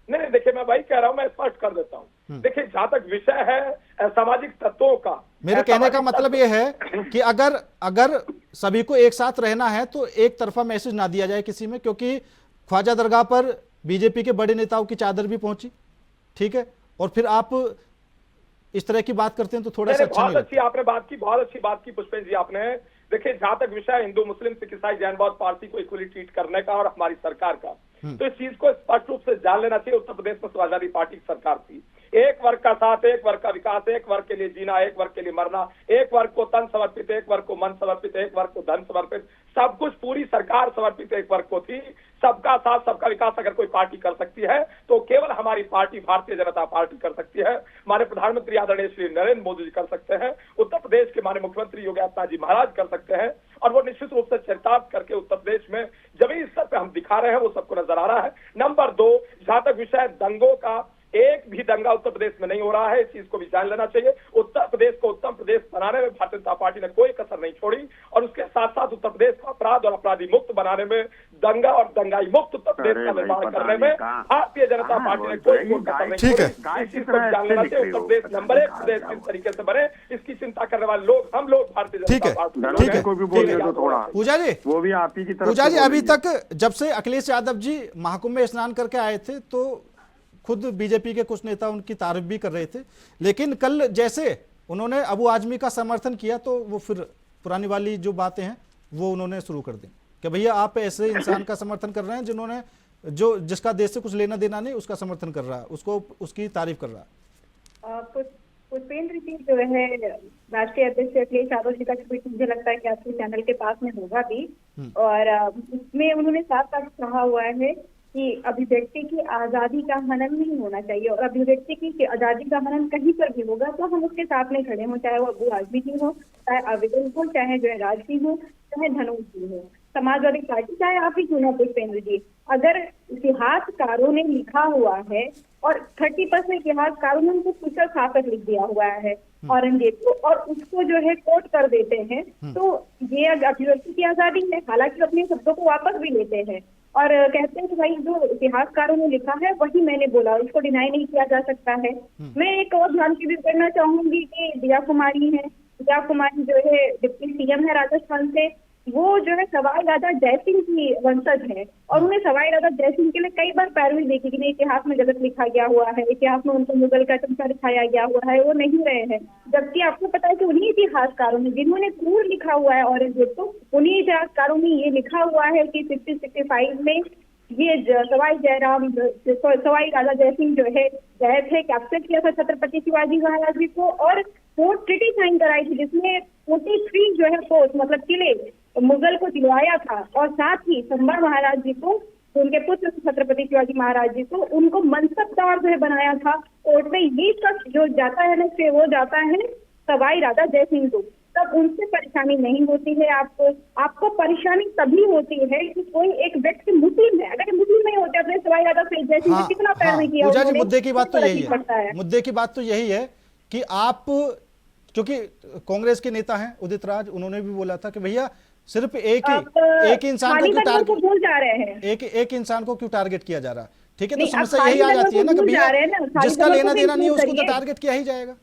नहीं, देखिए मैं वही कह रहा हूं, मैं स्पष्ट कर देता हूं। देखिए जहां तक विषय है सामाजिक तत्वों का, मेरे कहने का मतलब यह है कि अगर सभी को एक साथ रहना है तो एक तरफा मैसेज ना दिया जाए किसी में, क्योंकि ख्वाजा दरगाह पर बीजेपी के बड़े नेताओं की चादर भी पहुंची, ठीक है, और फिर आप इस तरह की बात करते हैं तो थोड़ा सा अच्छा नहीं लगता। बहुत अच्छी आपने बात की, बहुत अच्छी बात की पुष्पेंद्र जी आपने। देखिए जहां तक विषय हिंदू मुस्लिम सिख ईसाई जैन बौद्ध पार्टी को इक्वली ट्रीट करने का और हमारी सरकार का, तो इस चीज को स्पष्ट रूप से जान लेना चाहिए। उत्तर प्रदेश में समाजवादी पार्टी की सरकार थी, एक वर्ग का साथ, एक वर्ग का विकास, एक वर्ग के लिए जीना, एक वर्ग के लिए मरना, एक वर्ग को तन समर्पित, एक वर्ग को मन समर्पित, एक वर्ग को धन समर्पित, सब कुछ पूरी सरकार समर्पित एक वर्ग को थी। सबका साथ सबका विकास अगर कोई पार्टी कर सकती है तो केवल हमारी पार्टी भारतीय जनता पार्टी कर सकती है। हमारे प्रधानमंत्री आदरणीय श्री नरेंद्र मोदी जी कर सकते हैं। उत्तर प्रदेश के माननीय मुख्यमंत्री योगी आदित्यनाथ जी महाराज कर सकते हैं, और वो निश्चित रूप से चरितार्थ करके उत्तर प्रदेश में जमीनी स्तर पे हम दिखा रहे हैं, वो सबको नजर आ रहा है। नंबर 2, जहां तक विषय दंगों का, एक भी दंगा उत्तर प्रदेश में नहीं हो रहा है, इस चीज को भी जान लेना चाहिए। उत्तर प्रदेश को उत्तम प्रदेश बनाने में भारतीय जनता पार्टी ने कोई कसर नहीं छोड़ी, और उसके साथ साथ उत्तर प्रदेश को अपराध और अपराधी मुक्त बनाने में, दंगा और दंगाई मुक्त उत्तर प्रदेश का निर्माण करने में भारतीय जनता पार्टी ने कोई कसर नहीं छोड़ी। इस चीज को जान लेना चाहिए। उत्तर प्रदेश नंबर 1 प्रदेश किस तरीके से बने, इसकी चिंता करने वाले लोग हम लोग भारतीय जनता पार्टी। ठीक है, पूजा जी, वो भी आप ही की तरफ। पूजा जी, अभी तक जब से अखिलेश यादव जी महाकुंभ में स्नान करके आए थे तो खुद बीजेपी के कुछ नेता उनकी तारीफ भी कर रहे थे, लेकिन कल जैसे उन्होंने अबू आजमी का समर्थन किया तो वो फिर पुरानी वाली जो बातें हैं वो उन्होंने शुरू कर दी कि भैया आप ऐसे इंसान का समर्थन कर रहे हैं जिन्होंने जिसका देश से कुछ लेना देना नहीं, उसका समर्थन कर रहा है, उसको उसकी तारीफ कर रहा है। पुष्पेंद्र जी जो है राष्ट्रीय अध्यक्ष अखिलेश यादव जी का ट्वीट मुझे लगता है कि आपके चैनल के पास में होगा भी, और उसमें उन्होंने साफ साफ कहा हुआ है कि अभिव्यक्ति की आजादी का हनन नहीं होना चाहिए, और अभिव्यक्ति की आजादी का हनन कहीं पर भी होगा तो हम उसके साथ में खड़े हों, चाहे वो अबू आजमी जी हो, चाहे आवेदन हो, चाहे जो है राज सिंह हो, चाहे धनोज जी हो, समाजवादी पार्टी, चाहे आप ही क्यों ना पुष्पेंद्र जी। अगर इतिहासकारों ने लिखा हुआ है और 30% इतिहासकारों ने उनको कुशल शासक लिख दिया हुआ है औरंगजेब को, और उसको जो है कोट कर देते हैं, तो ये अभिव्यक्ति की आजादी है। हालांकि अपने शब्दों को वापस भी लेते हैं और कहते हैं कि भाई जो इतिहासकारों ने लिखा है वही मैंने बोला, इसको डिनाई नहीं किया जा सकता है। मैं एक और ध्यान केंद्रित करना चाहूंगी कि दिया कुमारी है, दिया कुमारी जो है डिप्टी सीएम है राजस्थान से, वो जो है सवाई राजा जयसिंह की वंशज है, और उन्हें सवाई राजा जयसिंह के लिए कई बार पैरवी देखी कि इतिहास में गलत लिखा गया हुआ है, इतिहास में उनको मुगल का चमचा दिखाया गया हुआ है, वो नहीं रहे हैं। जबकि आपको पता है कि उन्हीं इतिहासकारों ने जिन्होंने क्रूर लिखा हुआ है औरंगजेब को, उन्हीं इतिहासकारों ने ये लिखा हुआ है कि 65 में ये सवाई राजा जयसिंह जो है गए थे, कैप्चर किया था छत्रपति शिवाजी महाराज जी को, और फोर्ट ट्रीटी साइन कराई थी जिसमें 43 जो है फोर्ट मतलब किले मुगल को दिलवाया था, और साथ ही संबर महाराज जी को, उनके पुत्र छत्रपति शिवाजी महाराज जी को, उनको मनसबदार जो है बनाया था कोर्ट में। ये सब जो जाता है ना, वो जाता है सवाई राजा जयसिंह को, तब उनसे परेशानी नहीं होती है। आपको परेशानी तभी होती है कि कोई एक व्यक्ति मुस्लिम है, अगर मुस्लिम नहीं होता तो सवाई राजा जयसिंह कितना पैरवी किया। मुद्दे की बात तो यही है, मुद्दे की बात तो यही है कि आप, क्योंकि कांग्रेस के नेता हैं उदित राज, उन्होंने भी बोला था कि भैया सिर्फ एक इंसान को क्यों टारगेट, भूल जा रहे हैं, एक इंसान को क्यों टारगेट किया जा रहा है। ठीक है, तो समस्या यही आ जाती है ना कि भैया जिसका लेना देना नहीं है उसको तो टारगेट किया ही जाएगा।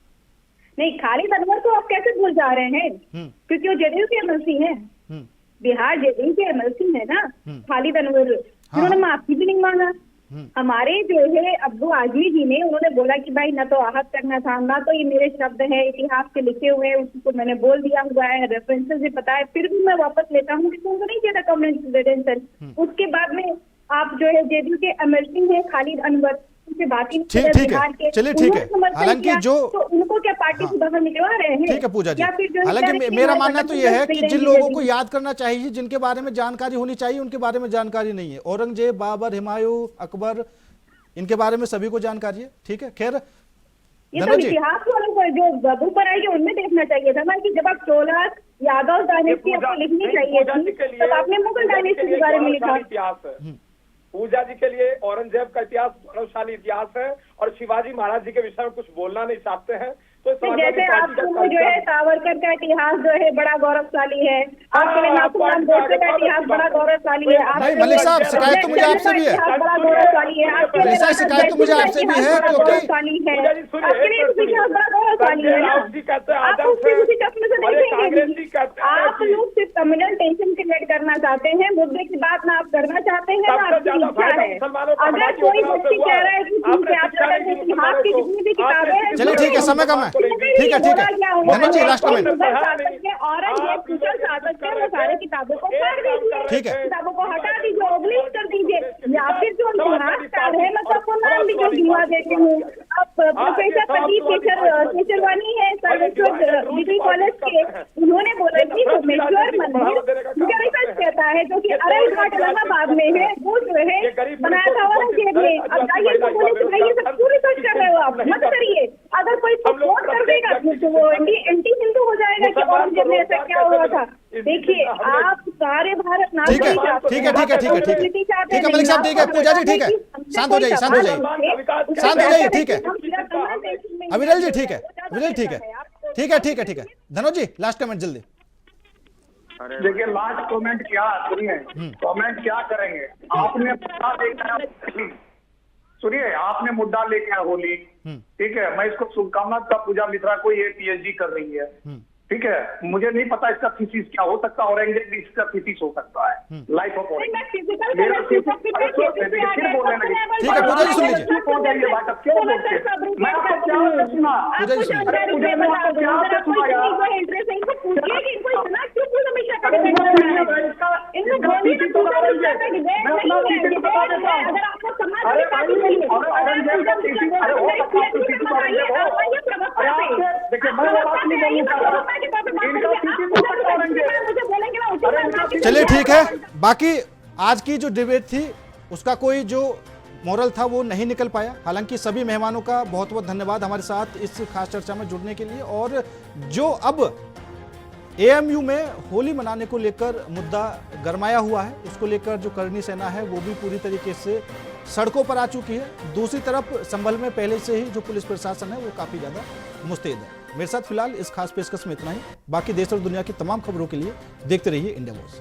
नहीं, खालिद अनवर को आप कैसे भूल जा रहे हैं, क्योंकि वो जेडीयू के एमएलसी हैं, बिहार जेडीयू के एमएलसी है ना खालिद अनवर, जिन्होंने माफी भी नहीं मांगा। हमारे जो है अब्दू आजमी जी ने, उन्होंने बोला कि भाई ना तो आहत करना था, ना तो ये मेरे शब्द है इतिहास के लिखे हुए हैं, उसको मैंने बोल दिया हुआ है, रेफरेंसेस भी पता है, फिर भी मैं वापस लेता हूँ कि उनको नहीं दिया था कॉम्प्लिमेंटेशन। उसके बाद में आप जो है जेडीयू के एमएलसी है खालिद अनवर, उनसे बात ही ठीक है, चलिए ठीक है। हालांकि जो तो उनको क्या पार्टी से बाहर निकलवा रहे हैं, ठीक है पूजा जी, हालांकि मेरा मानना तो यह है कि जिन लोगों को याद करना चाहिए, जिनके बारे में जानकारी होनी चाहिए, उनके बारे में जानकारी नहीं है। औरंगजेब, बाबर, हुमायूं, अकबर, इनके बारे में सभी को जानकारी है। ठीक है, खैर ये तो इतिहास वालों जो बबू पर आएगी उनमें देखना चाहिए था ना, कि जब आप चोला यादव डायनेस्टी आपको लिखनी चाहिए थी, तब आपने मुगल डायनेस्टी के बारे में लिखा। पूजा जी के लिए औरंगजेब का इतिहास गौरवशाली इतिहास है, और शिवाजी महाराज जी के विषय में कुछ बोलना नहीं चाहते हैं, तो जैसे आपको जो है सावरकर का इतिहास जो है बड़ा गौरवशाली है, आपके लिए नाथूराम गोडसे का इतिहास बड़ा गौरवशाली है। नहीं मलिक साहब, शिकायत तो मुझे आपसे भी है, बड़ा गौरवशाली है आपके, शिकायत तो मुझे आपसे भी है, क्योंकि आपके लिए इतिहास बड़ा गौरवशाली है ना, आप उससे किसी चश्मे से नहीं देखेंगे। आप लोग सिर्फ कम्युनल टेंशन क्रिएट करना चाहते हैं, मुद्दे की बात ना आप करना चाहते हैं, ना आपकी इच्छा है। अगर कोई व्यक्ति कह रहा है कि इतिहास की जितनी भी किताबें हैं, चलिए ठीक है, समय कम है, ठीक है धन्यवाद जी, लास्ट कमेंट। सारे किताबों को पढ़ दीजिए, ठीक है, किताबों को हटा दीजिए, ओबलिश कर दीजिए, या फिर जो इतिहासकार है मतलब वो नाम भी जो गिनवा देते हूँ, प्रोफेसर प्रदीप केसरवानी है सर्वेश्वर डिग्री कॉलेज के, उन्होंने बोला कि सोमेश्वर मंदिर जो रिसर्च कहता है जो कि अरल घाट इलाहाबाद में है, वो जो है बनाया था औरंगजेब ने। अब जाइए तो बोले कि भाई ये सब क्यों रिसर्च कर रहे हो आप, मत करिए। अगर कोई सपोर्ट कर देगा तो वो एंटी हिंदू हो जाएगा कि औरंगजेब ने ऐसा क्या हुआ था। देखिए आप सारे भारत नाम ठीक है मलिक साहब, ठीक है पूजा जी, ठीक है, शांत हो जाइए, शांत हो जाइए, ठीक है अविरल जी, ठीक है अविरल, ठीक है धनोज जी लास्ट कमेंट जल्दी। देखिए लास्ट कमेंट क्या, सुनिए कमेंट क्या करेंगे। आपने मुद्दा देखा, सुनिए आपने मुद्दा लेके आया होली, ठीक है, मैं इसको शुभकामना का पूजा मित्रा को, ये पीएचडी कर रही है, ठीक है, मुझे नहीं पता इसका थीसिस क्या हो सकता है, औरंगजेब भी इसका थीसिस हो सकता है, लाइफ ऑफ औरंगजेब। ठीक है पूजा जी सुन लीजिए, क्यों बोलते, मैं आपको क्या सुना, पूजा जी सुन लीजिए, चलिए ठीक है। बाकी आज की जो डिबेट थी उसका कोई जो मोरल था वो नहीं निकल पाया। हालांकि सभी मेहमानों का बहुत बहुत धन्यवाद हमारे साथ इस खास चर्चा में जुड़ने के लिए। और जो अब एएमयू में होली मनाने को लेकर मुद्दा गरमाया हुआ है, उसको लेकर जो करनी सेना है वो भी पूरी तरीके से सड़कों पर आ चुकी है। दूसरी तरफ संभल में पहले से ही जो पुलिस प्रशासन है वो काफी ज्यादा मुस्तैद है। मेरे साथ फिलहाल इस खास पेशकश में इतना ही। बाकी देश और दुनिया की तमाम खबरों के लिए देखते रहिए इंडिया वॉइस।